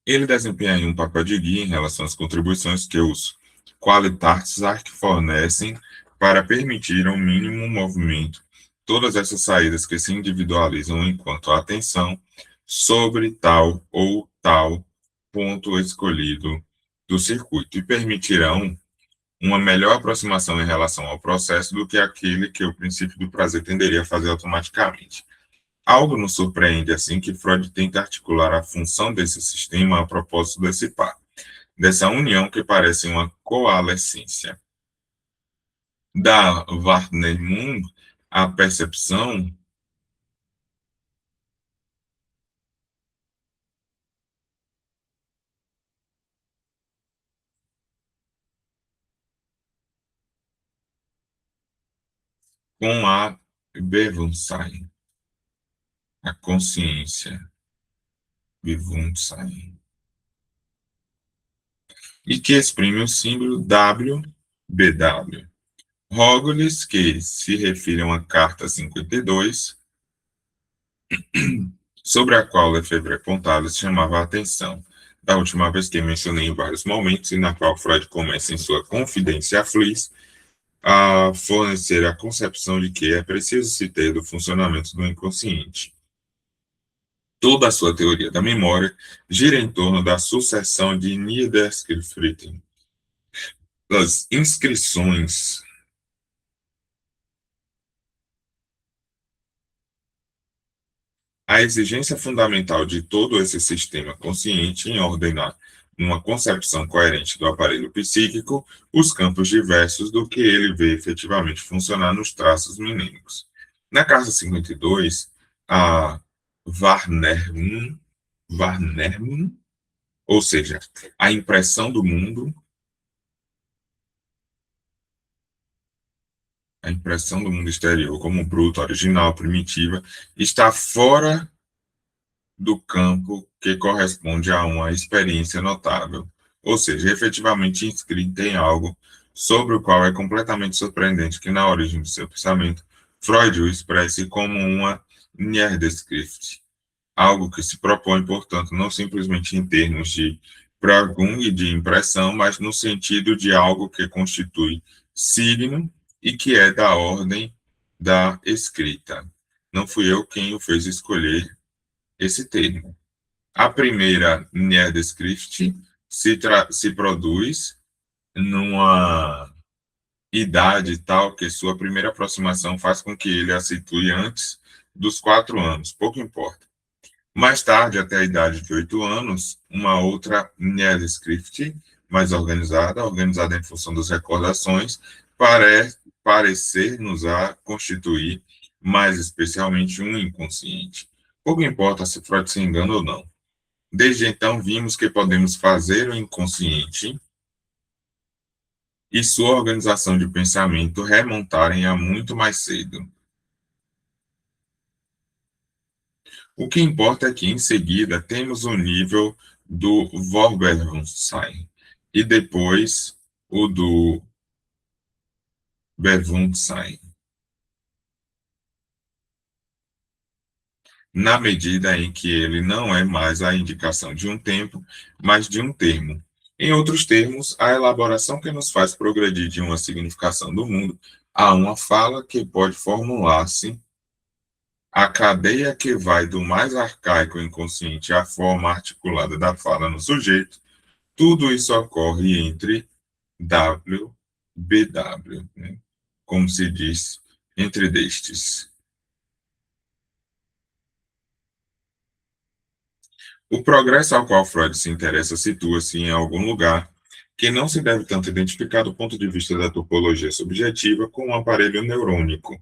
Ele desempenha aí um papel de guia em relação às contribuições que os qualitartes fornecem para permitir um mínimo movimento. Todas essas saídas que se individualizam enquanto a atenção sobre tal ou tal ponto escolhido do circuito e permitirão uma melhor aproximação em relação ao processo do que aquele que o princípio do prazer tenderia a fazer automaticamente. Algo nos surpreende assim que Freud tenta articular a função desse sistema a propósito desse par, dessa união que parece uma coalescência. Da Wahrnehmung, a percepção com a Bewusstsein, a consciência, Bewusstsein, e que exprime o símbolo WBW. Rogo-lhes que se refiram à carta 52, sobre a qual Lefebvre Pontalis chamava a atenção, da última vez que mencionei em vários momentos, e na qual Freud começa em sua Confidência a Fliss, a fornecer a concepção de que é preciso se ter do funcionamento do inconsciente. Toda a sua teoria da memória gira em torno da sucessão de Niederschriften, das inscrições. A exigência fundamental de todo esse sistema consciente em ordenar, numa concepção coerente do aparelho psíquico, os campos diversos do que ele vê efetivamente funcionar nos traços mnemônicos. Na carta 52, a Wahrnehmung, ou seja, a impressão do mundo, a impressão do mundo exterior como bruta, original, primitiva, está fora do campo que corresponde a uma experiência notável, ou seja, efetivamente inscrita em algo sobre o qual é completamente surpreendente que, na origem do seu pensamento, Freud o expresse como uma Niederschrift, algo que se propõe, portanto, não simplesmente em termos de Pragung e de impressão, mas no sentido de algo que constitui signo e que é da ordem da escrita. Não fui eu quem o fez escolher esse termo. A primeira Niederschrift se produz numa idade tal que sua primeira aproximação faz com que ele a situe antes dos 4 anos, pouco importa. Mais tarde, até a idade de 8 anos, uma outra Niederschrift, mais organizada em função das recordações, parecer-nos a constituir mais especialmente um inconsciente. Pouco importa se Freud se engana ou não. Desde então, vimos que podemos fazer o inconsciente e sua organização de pensamento remontarem a muito mais cedo. O que importa é que, em seguida, temos o nível do Vorbewusstsein e depois o do Bewusstsein, na medida em que ele não é mais a indicação de um tempo, mas de um termo. Em outros termos, a elaboração que nos faz progredir de uma significação do mundo a uma fala que pode formular-se, a cadeia que vai do mais arcaico inconsciente à forma articulada da fala no sujeito, tudo isso ocorre entre W, BW, né? Como se diz entre destes. O progresso ao qual Freud se interessa situa-se em algum lugar que não se deve tanto identificar do ponto de vista da topologia subjetiva com o aparelho neurônico.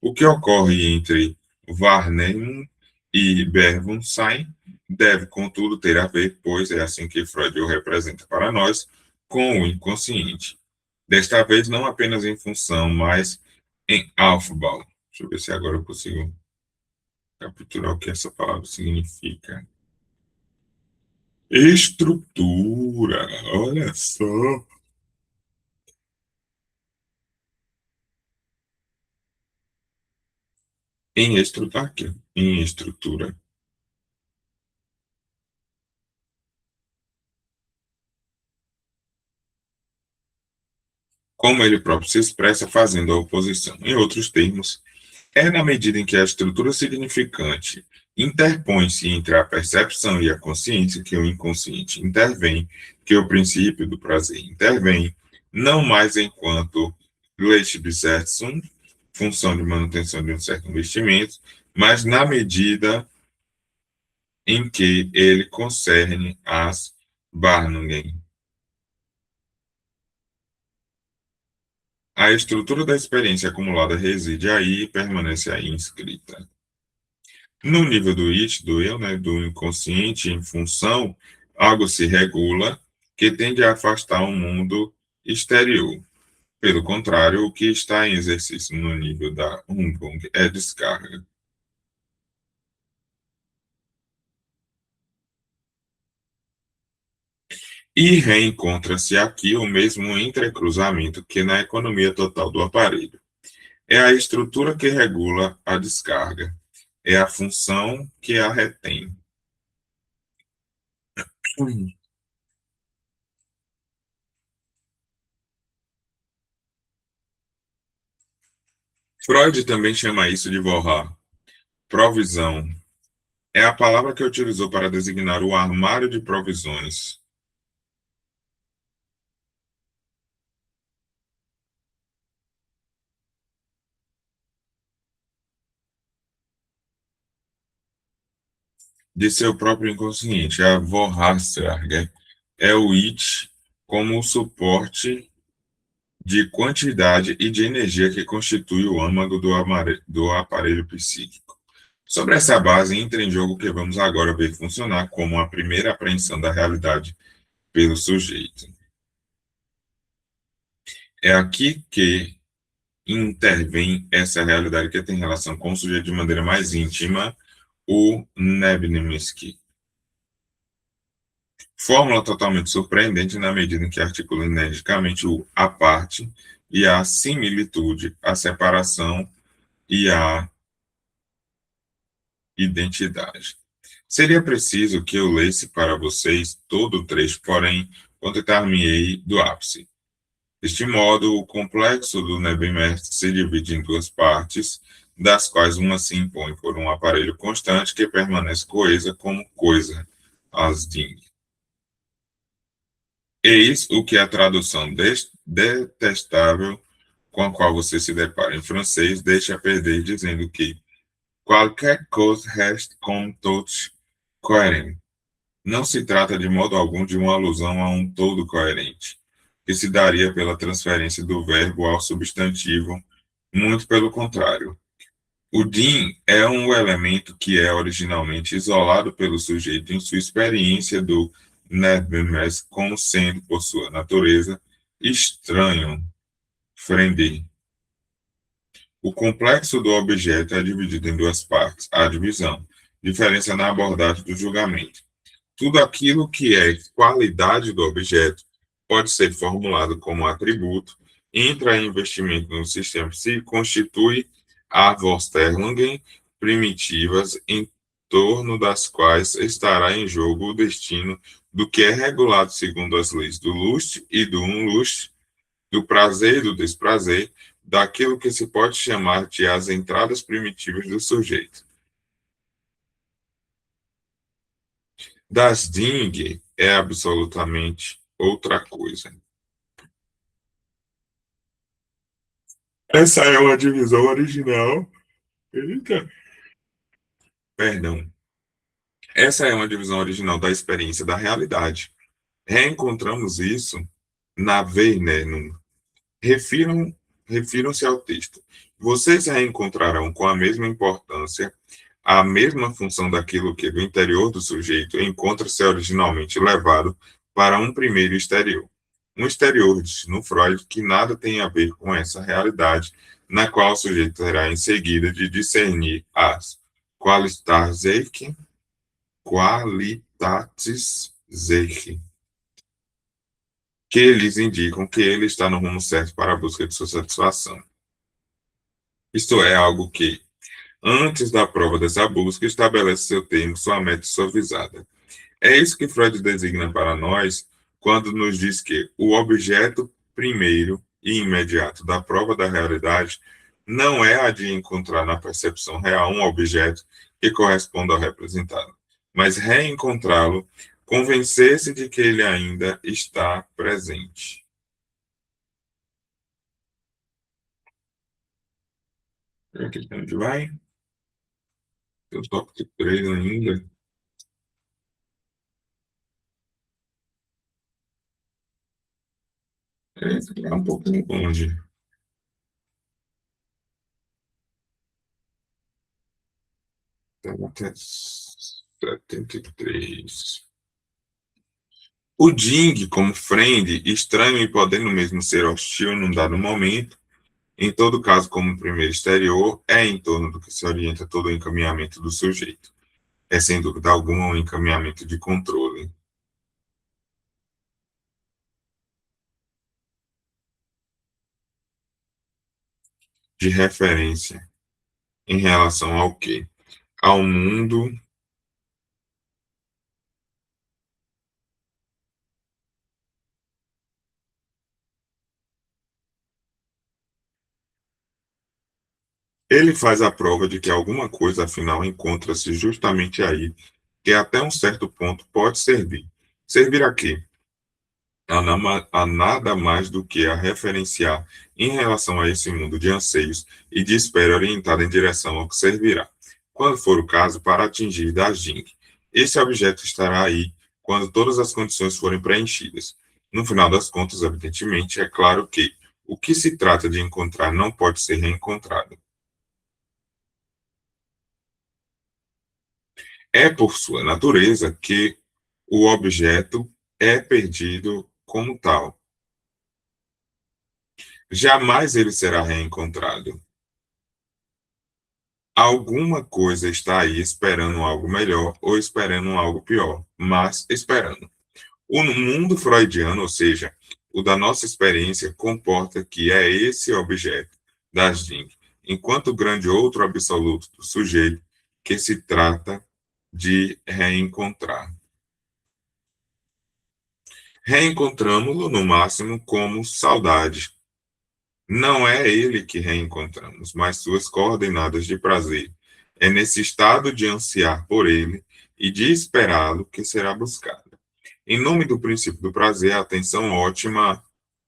O que ocorre entre Wahrnehmung e Bewusstsein deve, contudo, ter a ver, pois é assim que Freud o representa para nós, com o inconsciente. Desta vez, não apenas em função, mas em Aufbau. Deixa eu ver se agora eu consigo capturar o que essa palavra significa. Estrutura, olha só. Em estrutura, aqui, em estrutura. Como ele próprio se expressa fazendo a oposição. Em outros termos, é na medida em que a estrutura significante interpõe-se entre a percepção e a consciência que o inconsciente intervém, que o princípio do prazer intervém, não mais enquanto Leitbesetzung, função de manutenção de um certo investimento, mas na medida em que ele concerne as Warnungen. A estrutura da experiência acumulada reside aí e permanece aí inscrita. No nível do it, do eu, né, do inconsciente, em função, algo se regula que tende a afastar o mundo exterior. Pelo contrário, o que está em exercício no nível da Umbung é descarga. E reencontra-se aqui o mesmo entrecruzamento que na economia total do aparelho. É a estrutura que regula a descarga, é a função que a retém. Freud também chama isso de Vorrar. Provisão é a palavra que utilizou para designar o armário de provisões. De seu próprio inconsciente. A Vorratsdrager é o it como o suporte de quantidade e de energia que constitui o âmago do aparelho psíquico. Sobre essa base, entra em jogo o que vamos agora ver funcionar como a primeira apreensão da realidade pelo sujeito. É aqui que intervém essa realidade que tem relação com o sujeito de maneira mais íntima, o Nebnimsky. Fórmula totalmente surpreendente na medida em que articula energicamente o a parte e a similitude, a separação e a identidade. Seria preciso que eu lesse para vocês todo o trecho, porém, contentar-me-ei do ápice. Deste modo, o complexo do Nebenmer se divide em duas partes, das quais uma se impõe por um aparelho constante que permanece coesa como coisa, as DIN. Eis o que a tradução detestável com a qual você se depara em francês deixa a perder, dizendo que qualquer coisa reste comme tout coerente. Não se trata de modo algum de uma alusão a um todo coerente, que se daria pela transferência do verbo ao substantivo, muito pelo contrário. O DIN é um elemento que é originalmente isolado pelo sujeito em sua experiência do Nebenmes como sendo, por sua natureza, estranho, frente. O complexo do objeto é dividido em duas partes, a divisão, diferença na abordagem do julgamento. Tudo aquilo que é qualidade do objeto pode ser formulado como atributo, entra em investimento no sistema, se constitui a Vorstellungen primitivas em torno das quais estará em jogo o destino do que é regulado segundo as leis do Lust e do Unlust, do prazer e do desprazer, daquilo que se pode chamar de as entradas primitivas do sujeito. Das Ding é absolutamente outra coisa. Essa é uma divisão original. Eita. Perdão. Essa é uma divisão original da experiência da realidade. Reencontramos isso na Vernenum. Refiram, refiram-se ao texto. Vocês reencontrarão com a mesma importância a mesma função daquilo que do interior do sujeito encontra-se originalmente levado para um primeiro exterior. Um exterior, diz no Freud, que nada tem a ver com essa realidade, na qual o sujeito terá em seguida de discernir as Qualitätszeichen, Qualitätszeichen, que lhes indicam que ele está no rumo certo para a busca de sua satisfação. Isto é algo que, antes da prova dessa busca, estabelece seu termo, sua meta e sua visada. É isso que Freud designa para nós quando nos diz que o objeto primeiro e imediato da prova da realidade não é a de encontrar na percepção real um objeto que corresponda ao representado, mas reencontrá-lo, convencer-se de que ele ainda está presente. Aqui onde vai? Eu toco 3 ainda. É um pouquinho longe. Até 73. O Ding, como friend, estranho e podendo mesmo ser hostil num dado momento, em todo caso, como primeiro exterior, é em torno do que se orienta todo o encaminhamento do sujeito. É, sem dúvida alguma, um encaminhamento de controle, de referência, em relação ao quê? Ao mundo. Ele faz a prova de que alguma coisa, afinal, encontra-se justamente aí, que até um certo ponto pode servir. Servir a quê? A nada mais do que a referenciar em relação a esse mundo de anseios e de espera orientada em direção ao que servirá, quando for o caso, para atingir da Jing. Esse objeto estará aí quando todas as condições forem preenchidas. No final das contas, evidentemente, é claro que o que se trata de encontrar não pode ser reencontrado. É por sua natureza que o objeto é perdido como tal. Jamais ele será reencontrado. Alguma coisa está aí esperando algo melhor ou esperando algo pior, mas esperando. O mundo freudiano, ou seja, o da nossa experiência, comporta que é esse objeto das DIN, enquanto o grande outro absoluto do sujeito que se trata de reencontrar. Reencontramos-lo, no máximo, como saudade. Não é ele que reencontramos, mas suas coordenadas de prazer. É nesse estado de ansiar por ele e de esperá-lo que será buscada. Em nome do princípio do prazer, a atenção ótima,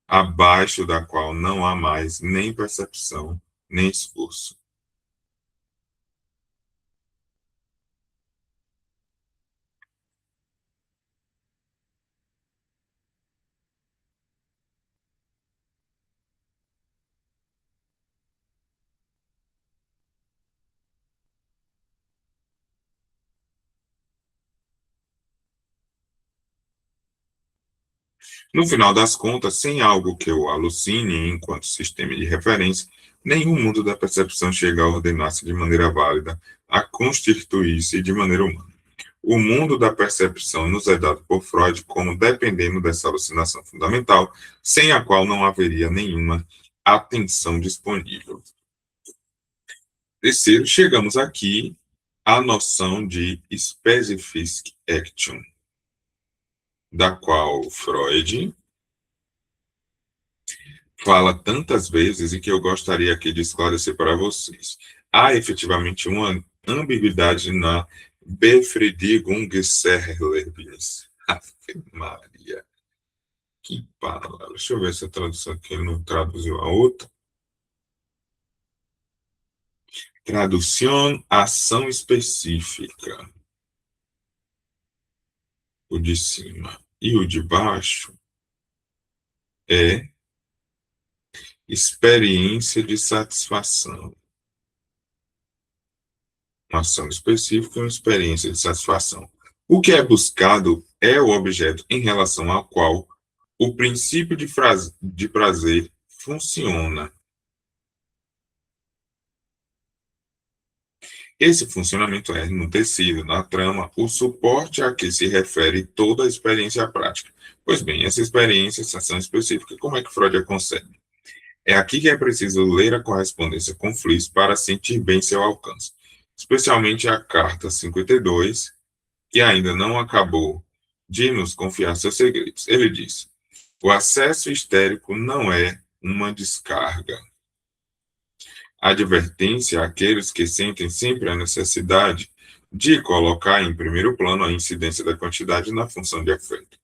abaixo da qual não há mais nem percepção, nem esforço. No final das contas, sem algo que o alucine enquanto sistema de referência, nenhum mundo da percepção chega a ordenar-se de maneira válida, a constituir-se de maneira humana. O mundo da percepção nos é dado por Freud como dependendo dessa alucinação fundamental, sem a qual não haveria nenhuma atenção disponível. Terceiro, chegamos aqui à noção de specific action, da qual Freud fala tantas vezes e que eu gostaria aqui de esclarecer para vocês. Há efetivamente uma ambiguidade na Befriedigungserlebnis. Ave Maria, que palavra. Deixa eu ver se a tradução aqui não traduziu a outra. Tradução, ação específica. O de cima. E o de baixo é experiência de satisfação. Uma ação específica e uma experiência de satisfação. O que é buscado é o objeto em relação ao qual o princípio de prazer funciona. Esse funcionamento é, no tecido, na trama, o suporte a que se refere toda a experiência prática. Pois bem, essa experiência, essa ação específica, como é que Freud a concebe? É aqui que é preciso ler a correspondência com Fliss para sentir bem seu alcance, especialmente a carta 52, que ainda não acabou de nos confiar seus segredos. Ele diz: o acesso histérico não é uma descarga. Advertência àqueles que sentem sempre a necessidade de colocar em primeiro plano a incidência da quantidade na função de afeto.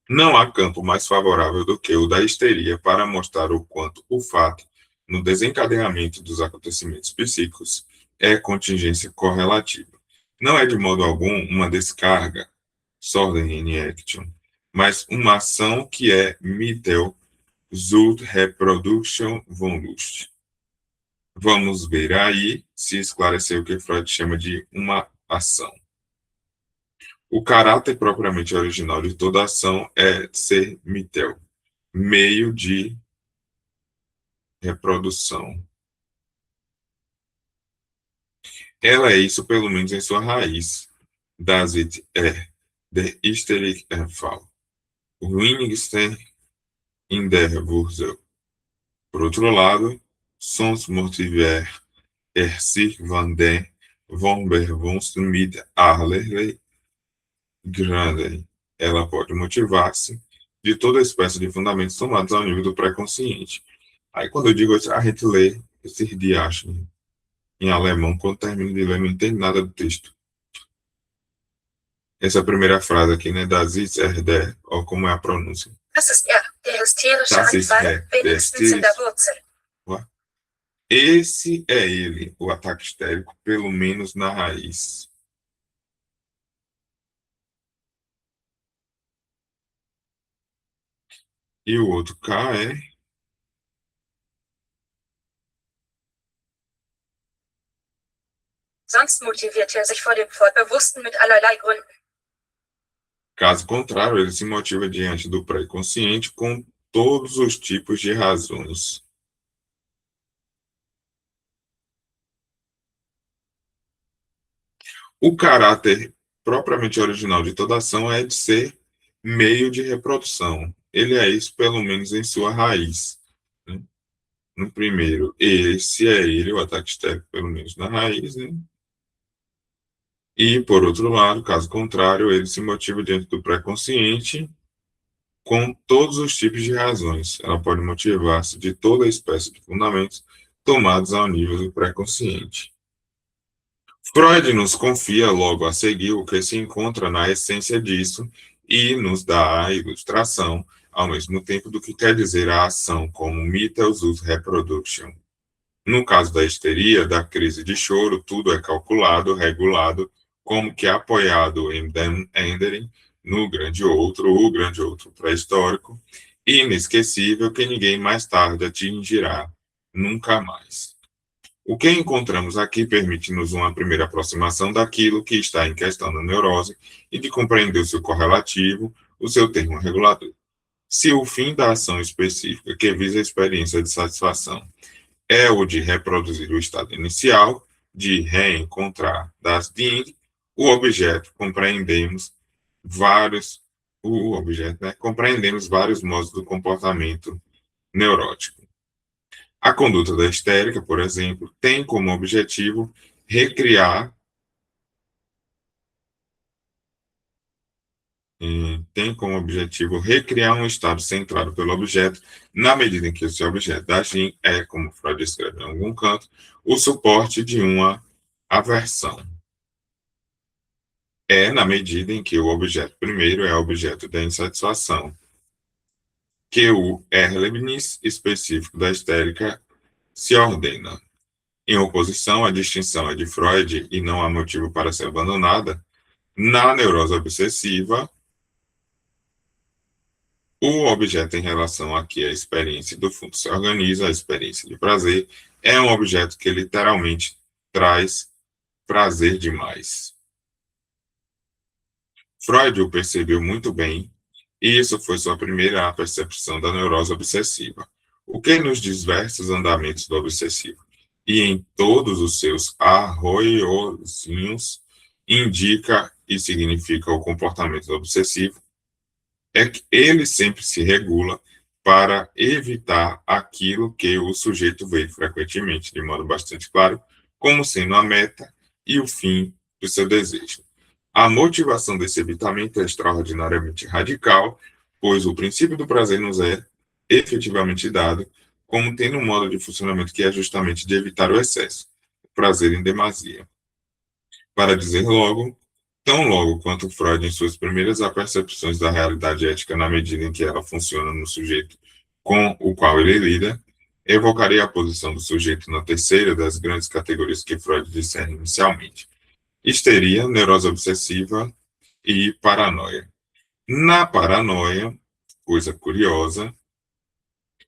Não há campo mais favorável do que o da histeria para mostrar o quanto o fato, no desencadeamento dos acontecimentos psíquicos, é contingência correlativa. Não é de modo algum uma descarga, Sorden in action, mas uma ação que é Mittel zur Reproduction von Lust. Vamos ver aí se esclareceu o que Freud chama de uma ação. O caráter propriamente original de toda ação é ser Mittel, meio de reprodução. Ela é isso, pelo menos em sua raiz. Das it er, der Hysterik Fall. Wenigsten in der Wurzel. Por outro lado, sons motiver sich van den von Verwunst mit allerlei grande. Ela pode motivar-se de toda espécie de fundamentos tomados ao nível do pré-consciente. Aí, quando eu digo isso, a gente lê esse diacho em alemão, quando termina de ler, não entende nada do texto. Essa primeira frase aqui, né, das ist der, ou como é a pronúncia. Das ist der hysterische Das ist Anfall, wenigstens in der Wurzel. Esse é ele, o ataque histérico, pelo menos na raiz. E o outro K é Sonst motiviert sich vor dem Fortbewussten mit allerlei Gründen. Caso contrário, ele se motiva diante do pré-consciente com todos os tipos de razões. O caráter propriamente original de toda ação é de ser meio de reprodução. Ele é isso, pelo menos em sua raiz, né? No primeiro, esse é ele, o ataque histérico, pelo menos na raiz, né? E, por outro lado, caso contrário, ele se motiva diante do pré-consciente com todos os tipos de razões. Ela pode motivar-se de toda espécie de fundamentos tomados ao nível do pré-consciente. Freud nos confia logo a seguir o que se encontra na essência disso e nos dá a ilustração, ao mesmo tempo, do que quer dizer a ação como Mittel's reproduction. No caso da histeria, da crise de choro, tudo é calculado, regulado, como que apoiado em dem Endering, no grande outro, o grande outro pré-histórico, e inesquecível que ninguém mais tarde atingirá, nunca mais. O que encontramos aqui permite-nos uma primeira aproximação daquilo que está em questão na neurose e de compreender o seu correlativo, o seu termo regulador. Se o fim da ação específica que visa a experiência de satisfação é o de reproduzir o estado inicial, de reencontrar das DING, compreendemos vários modos do comportamento neurótico. A conduta da histérica, por exemplo, tem como objetivo recriar um estado centrado pelo objeto, na medida em que esse objeto da GIM é, como Freud escreve em algum canto, o suporte de uma aversão. É na medida em que o objeto primeiro é objeto da insatisfação, que o Erlebnis específico da histérica se ordena. Em oposição, a distinção é de Freud e não há motivo para ser abandonada. Na neurose obsessiva, o objeto em relação a que a experiência do fundo se organiza, a experiência de prazer, é um objeto que literalmente traz prazer demais. Freud o percebeu muito bem, e isso foi sua primeira percepção da neurose obsessiva. O que nos diversos andamentos do obsessivo e em todos os seus arroiozinhos indica e significa o comportamento do obsessivo é que ele sempre se regula para evitar aquilo que o sujeito vê frequentemente, de modo bastante claro, como sendo a meta e o fim do seu desejo. A motivação desse evitamento é extraordinariamente radical, pois o princípio do prazer nos é efetivamente dado como tendo um modo de funcionamento que é justamente de evitar o excesso, o prazer em demasia. Para dizer logo, tão logo quanto Freud em suas primeiras apercepções da realidade ética na medida em que ela funciona no sujeito com o qual ele lida, evocaria a posição do sujeito na terceira das grandes categorias que Freud discerne inicialmente: histeria, neurose obsessiva e paranoia. Na paranoia, coisa curiosa,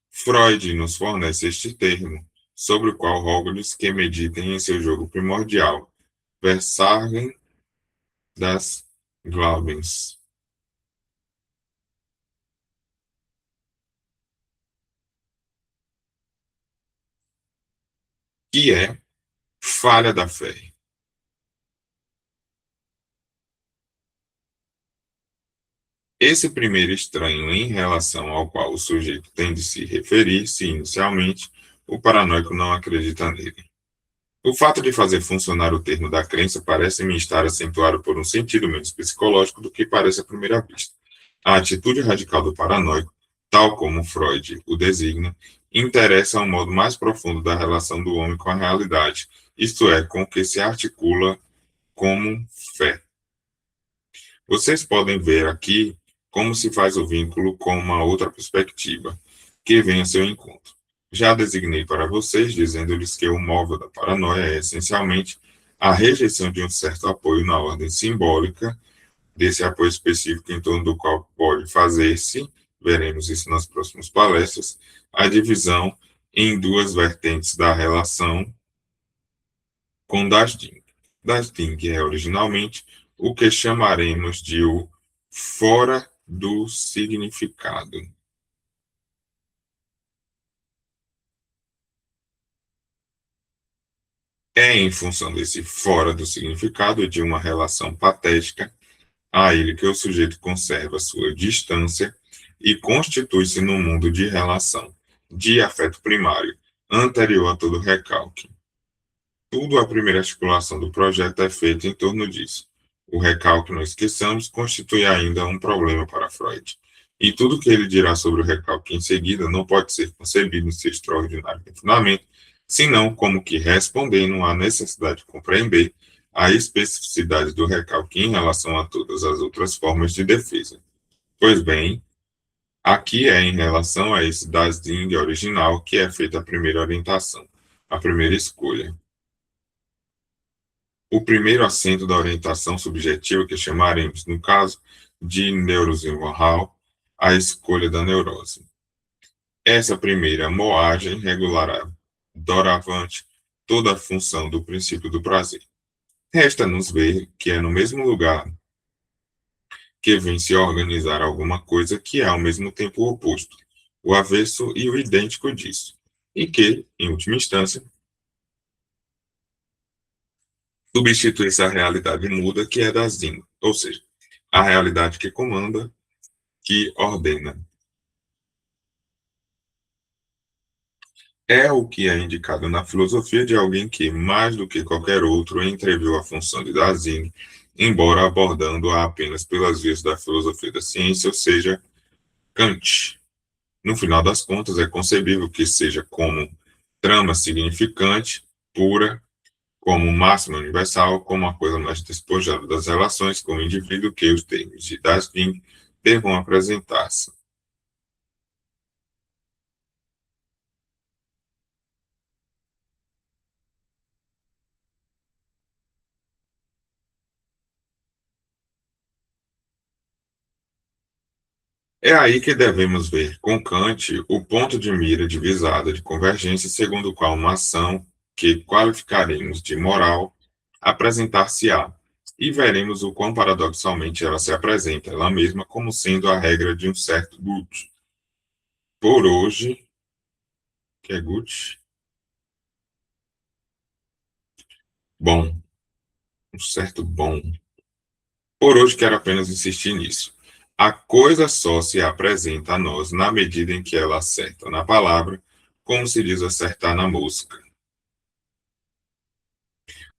Freud nos fornece este termo, sobre o qual rogo-lhes que meditem em seu jogo primordial, Versagen das Glaubens, que é falha da fé. Esse primeiro estranho em relação ao qual o sujeito tem de se referir-se inicialmente, o paranoico não acredita nele. O fato de fazer funcionar o termo da crença parece-me estar acentuado por um sentido menos psicológico do que parece à primeira vista. A atitude radical do paranoico, tal como Freud o designa, interessa a um modo mais profundo da relação do homem com a realidade, isto é, com o que se articula como fé. Vocês podem ver aqui como se faz o vínculo com uma outra perspectiva, que vem a seu encontro. Já designei para vocês, dizendo-lhes que o móvel da paranoia é essencialmente a rejeição de um certo apoio na ordem simbólica, desse apoio específico em torno do qual pode fazer-se, veremos isso nas próximas palestras, a divisão em duas vertentes da relação com Dasting. Dasting é originalmente o que chamaremos de o fora do significado. É em função desse fora do significado e de uma relação patética a ele que o sujeito conserva sua distância e constitui-se num mundo de relação, de afeto primário, anterior a todo recalque. Tudo a primeira articulação do projeto é feita em torno disso. O recalque, não esqueçamos, constitui ainda um problema para Freud. E tudo que ele dirá sobre o recalque em seguida não pode ser concebido em seu extraordinário fundamento, senão como que respondendo à necessidade de compreender a especificidade do recalque em relação a todas as outras formas de defesa. Pois bem, aqui é em relação a esse das Ding original que é feita a primeira orientação, a primeira escolha. O primeiro assento da orientação subjetiva, que chamaremos, no caso, de neurosimorral, a escolha da neurose. Essa primeira moagem regulará, doravante, toda a função do princípio do prazer. Resta-nos ver que é no mesmo lugar que vem se organizar alguma coisa que é ao mesmo tempo o oposto, o avesso e o idêntico disso, e que, em última instância, substitui essa realidade muda que é das Ding, ou seja, a realidade que comanda, que ordena. É o que é indicado na filosofia de alguém que, mais do que qualquer outro, entreviu a função de Dasein, embora abordando-a apenas pelas vias da filosofia da ciência, ou seja, Kant. No final das contas, é concebível que seja como trama significante, pura, como máxima universal, como a coisa mais despojada das relações com o indivíduo que os termos de Dasein devam apresentar-se. É aí que devemos ver, com Kant, o ponto de mira divisado de convergência segundo o qual uma ação, que qualificaremos de moral, apresentar-se-á, e veremos o quão paradoxalmente ela se apresenta, ela mesma, como sendo a regra de um certo gut. Por hoje, que é gut? Bom, um certo bom. Por hoje quero apenas insistir nisso. A coisa só se apresenta a nós na medida em que ela acerta na palavra, como se diz acertar na música.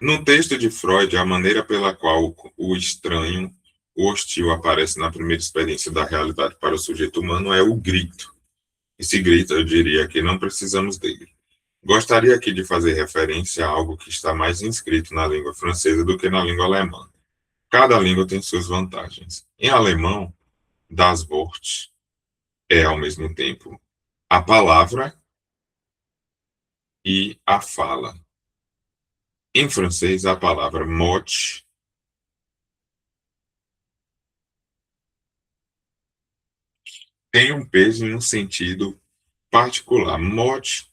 No texto de Freud, a maneira pela qual o estranho, o hostil, aparece na primeira experiência da realidade para o sujeito humano é o grito. Esse grito, eu diria que não precisamos dele. Gostaria aqui de fazer referência a algo que está mais inscrito na língua francesa do que na língua alemã. Cada língua tem suas vantagens. Em alemão, das Wort é, ao mesmo tempo, a palavra e a fala. Em francês, a palavra mot tem um peso em um sentido particular. Mot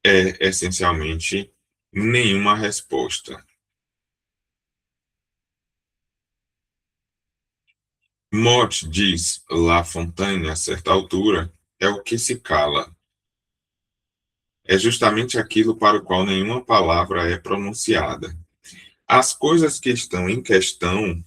é, essencialmente, nenhuma resposta. Mot, diz La Fontaine, a certa altura, é o que se cala. É justamente aquilo para o qual nenhuma palavra é pronunciada. As coisas que estão em questão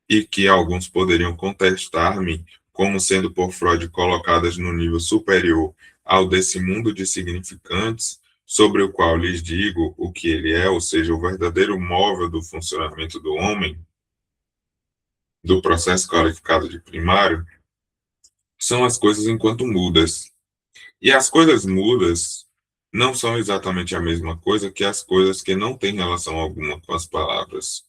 e que alguns poderiam contestar-me como sendo por Freud colocadas no nível superior ao desse mundo de significantes, sobre o qual lhes digo o que ele é, ou seja, o verdadeiro móvel do funcionamento do homem, do processo qualificado de primário, são as coisas enquanto mudas. E as coisas mudas não são exatamente a mesma coisa que as coisas que não têm relação alguma com as palavras.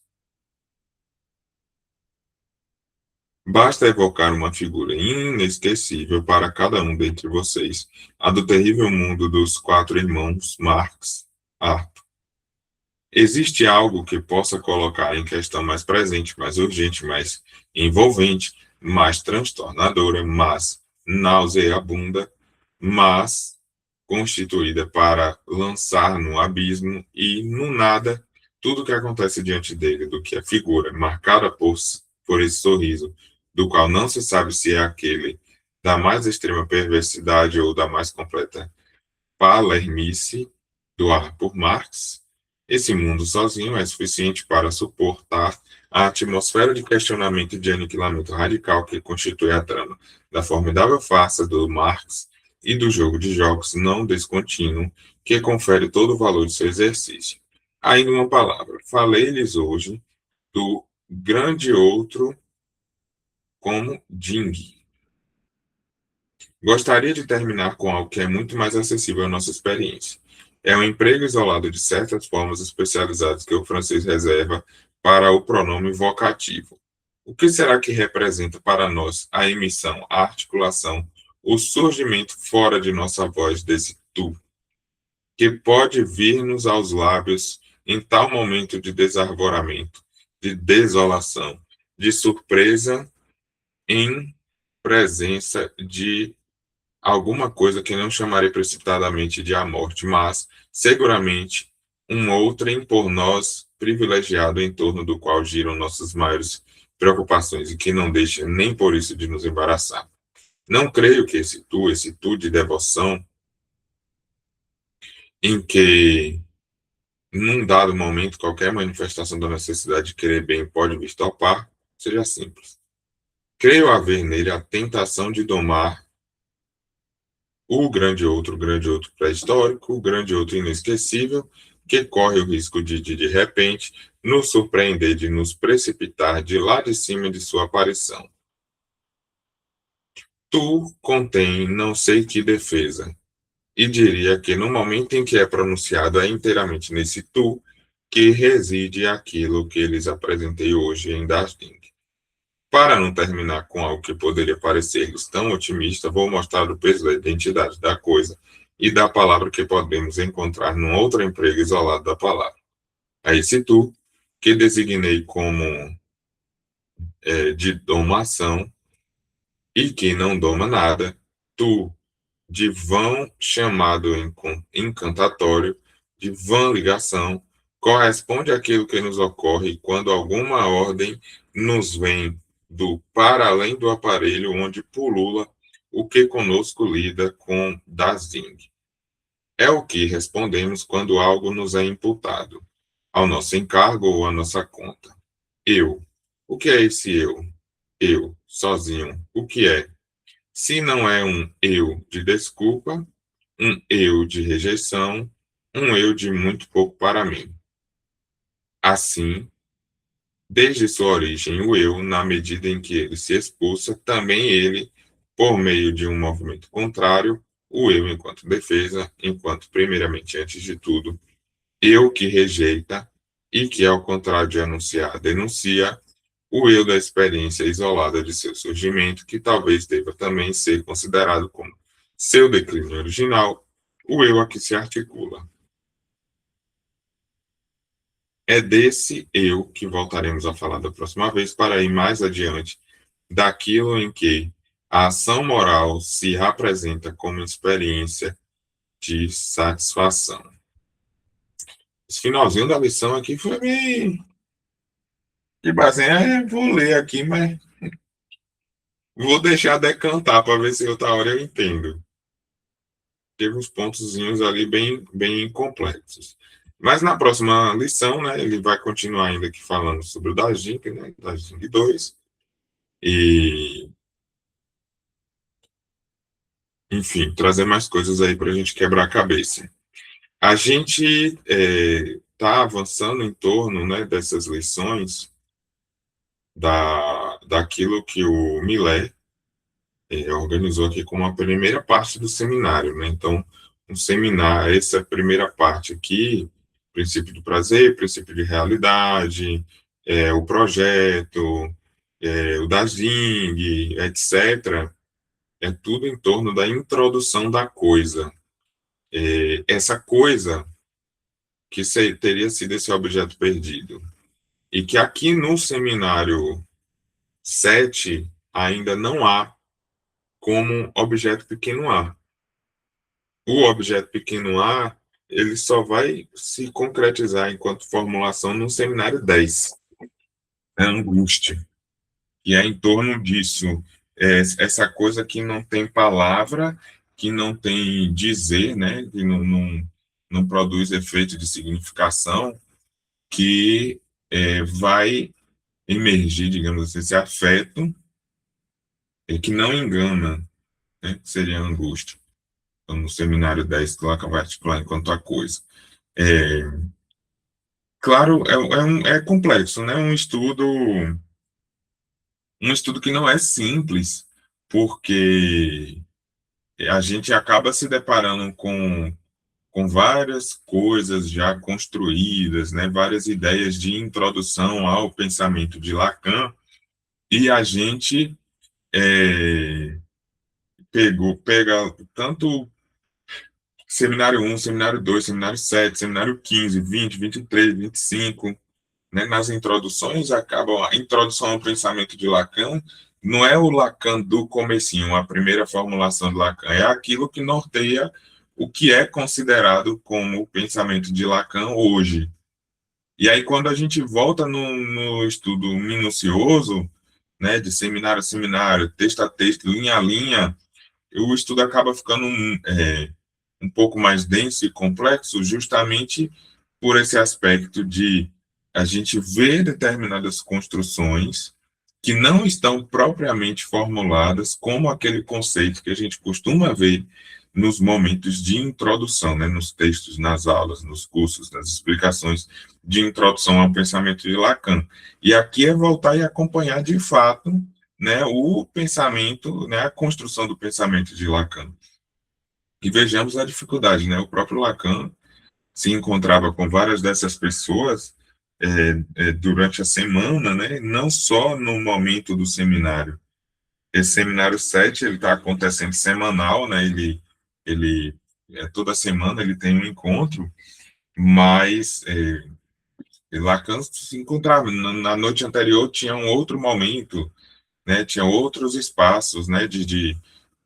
Basta evocar uma figura inesquecível para cada um dentre vocês, a do terrível mundo dos quatro irmãos Marx, Arthur. Existe algo que possa colocar em questão mais presente, mais urgente, mais envolvente, mais transtornadora, mais nauseabunda, mas constituída para lançar no abismo e, no nada, tudo que acontece diante dele, do que a figura marcada por esse sorriso, do qual não se sabe se é aquele da mais extrema perversidade ou da mais completa palermice, do ar por Marx, Esse mundo sozinho é suficiente para suportar a atmosfera de questionamento e de aniquilamento radical que constitui a trama da formidável farsa do Marx e do jogo de jogos não descontínuo que confere todo o valor de seu exercício. Ainda uma palavra. Falei-lhes hoje do grande outro como Ding. Gostaria de terminar com algo que é muito mais acessível à nossa experiência. É um emprego isolado de certas formas especializadas que o francês reserva para o pronome vocativo. O que será que representa para nós a emissão, a articulação, o surgimento fora de nossa voz desse tu, que pode vir-nos aos lábios em tal momento de desarvoramento, de desolação, de surpresa em presença de alguma coisa que não chamarei precipitadamente de a morte, mas seguramente um outrem por nós privilegiado em torno do qual giram nossas maiores preocupações e que não deixa nem por isso de nos embaraçar. Não creio que esse tu de devoção, em que num dado momento qualquer manifestação da necessidade de querer bem pode vir topar, seja simples. Creio haver nele a tentação de domar o grande outro pré-histórico, o grande outro inesquecível, que corre o risco de repente, nos surpreender, de nos precipitar de lá de cima de sua aparição. Tu contém não sei que defesa, e diria que no momento em que é pronunciado é inteiramente nesse tu que reside aquilo que lhes apresentei hoje em Dasding. Para não terminar com algo que poderia parecer-lhes tão otimista, vou mostrar o peso da identidade da coisa e da palavra que podemos encontrar num outro emprego isolado da palavra. A esse tu, que designei como de domação e que não doma nada, tu, de vão chamado encantatório, de vã ligação, corresponde àquilo que nos ocorre quando alguma ordem nos vem do para além do aparelho onde pulula o que conosco lida com Dasing. É o que respondemos quando algo nos é imputado, ao nosso encargo ou à nossa conta. Eu. O que é esse eu? Eu, sozinho. O que é? Se não é um eu de desculpa, um eu de rejeição, um eu de muito pouco para mim. Assim, desde sua origem, o eu, na medida em que ele se expulsa, também ele, por meio de um movimento contrário, o eu enquanto defesa, enquanto, primeiramente, antes de tudo, eu que rejeita e que, ao contrário de anunciar, denuncia, o eu da experiência isolada de seu surgimento, que talvez deva também ser considerado como seu declínio original, o eu a que se articula. É desse eu que voltaremos a falar da próxima vez para ir mais adiante daquilo em que a ação moral se apresenta como experiência de satisfação. Esse finalzinho da lição aqui foi meio de baseia, vou ler aqui, mas vou deixar decantar para ver se outra hora eu entendo. Teve uns pontozinhos ali bem complexos. Mas na próxima lição, né, ele vai continuar ainda aqui falando sobre o Dajing, né, Dajing 2, e, enfim, trazer mais coisas aí para a gente quebrar a cabeça. A gente está avançando em torno, né, dessas lições daquilo que o Millet organizou aqui como a primeira parte do seminário, né? Então, um seminário, essa primeira parte aqui, princípio do prazer, princípio de realidade, o projeto, o Dazing, etc., é tudo em torno da introdução da coisa. Essa coisa que teria sido esse objeto perdido. E que aqui no seminário 7 ainda não há como objeto pequeno a. O objeto pequeno a, ele só vai se concretizar enquanto formulação no seminário 10. É a angústia. E é em torno disso, essa coisa que não tem palavra, que não tem dizer, né? Que não não produz efeito de significação que vai emergir, digamos assim, esse afeto que não engana, né, que seria a angústia. Então, no seminário 10, que Lacan vai articular enquanto a coisa. É, claro, é complexo, né? Um estudo que não é simples, porque a gente acaba se deparando com várias coisas já construídas, né? Várias ideias de introdução ao pensamento de Lacan, e a gente pega tanto seminário 1, seminário 2, seminário 7, seminário 15, 20, 23, 25, né? Nas introduções, a introdução ao pensamento de Lacan não é o Lacan do comecinho, a primeira formulação de Lacan, é aquilo que norteia o que é considerado como o pensamento de Lacan hoje. E aí, quando a gente volta no estudo minucioso, né, de seminário a seminário, texto a texto, linha a linha, o estudo acaba ficando um pouco mais denso e complexo, justamente por esse aspecto de a gente ver determinadas construções que não estão propriamente formuladas como aquele conceito que a gente costuma ver nos momentos de introdução, né, nos textos, nas aulas, nos cursos, nas explicações de introdução ao pensamento de Lacan. E aqui é voltar e acompanhar de fato, né, o pensamento, né, a construção do pensamento de Lacan. E vejamos a dificuldade, né? O próprio Lacan se encontrava com várias dessas pessoas durante a semana, né? Não só no momento do seminário. Esse seminário 7 ele está acontecendo semanal, né? Ele toda semana ele tem um encontro, mas Lacan se encontrava. Na noite anterior tinha um outro momento, né? Tinha outros espaços, né?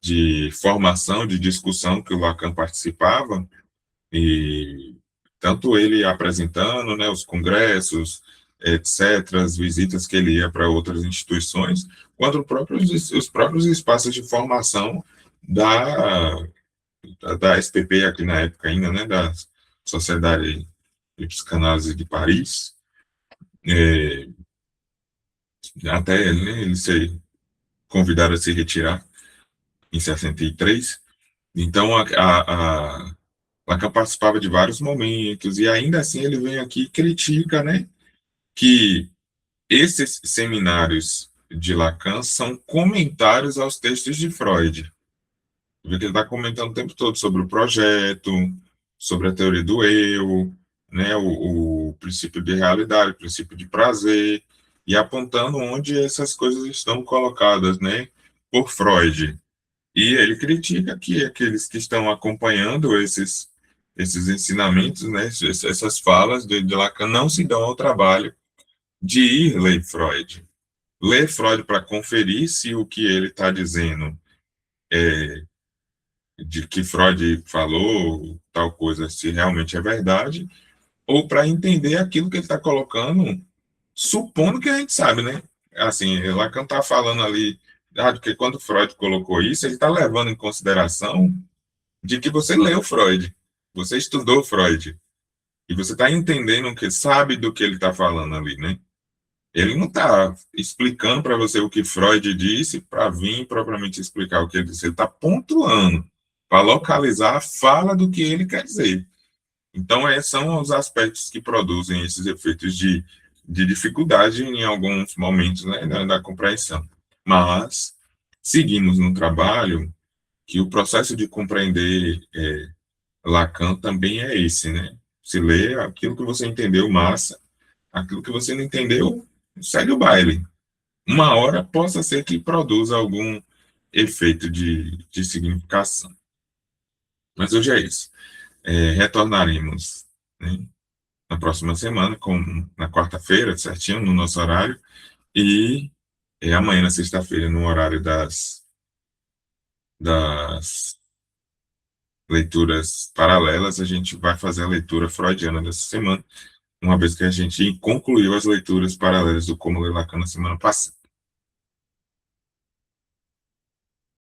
De formação, de discussão que o Lacan participava, e tanto ele apresentando, né, os congressos, etc., as visitas que ele ia para outras instituições, quanto os próprios espaços de formação da SPP, aqui na época ainda, né, da Sociedade de Psicanálise de Paris, até ele ser convidado a se retirar em 63. Então, Lacan participava de vários momentos, e ainda assim ele vem aqui e critica, né, que esses seminários de Lacan são comentários aos textos de Freud. Vê que ele está comentando o tempo todo sobre o projeto, sobre a teoria do eu, né, o princípio de realidade, o princípio de prazer, e apontando onde essas coisas estão colocadas, né, por Freud. E ele critica que aqueles que estão acompanhando esses ensinamentos, né, essas falas de Lacan, não se dão ao trabalho de ir ler Freud. Ler Freud para conferir se o que ele está dizendo de que Freud falou, tal coisa, se realmente é verdade, ou para entender aquilo que ele está colocando, supondo que a gente sabe, né? Assim, Lacan está falando ali, que quando Freud colocou isso, ele está levando em consideração de que você leu Freud, você estudou Freud, e você está entendendo que sabe do que ele está falando ali, né? Ele não está explicando para você o que Freud disse para vir propriamente explicar o que ele disse. Ele está pontuando para localizar a fala do que ele quer dizer. Então, são os aspectos que produzem esses efeitos de dificuldade em alguns momentos, né, da compreensão. Mas seguimos no trabalho que o processo de compreender Lacan também é esse, né? Se lê aquilo que você entendeu, massa. Aquilo que você não entendeu, segue o baile. Uma hora possa ser que produza algum efeito de significação. Mas hoje é isso. Retornaremos, né, na próxima semana, na quarta-feira, certinho, no nosso horário, e amanhã, na sexta-feira, no horário das leituras paralelas, a gente vai fazer a leitura freudiana dessa semana, uma vez que a gente concluiu as leituras paralelas do Como Ler Lacan na semana passada.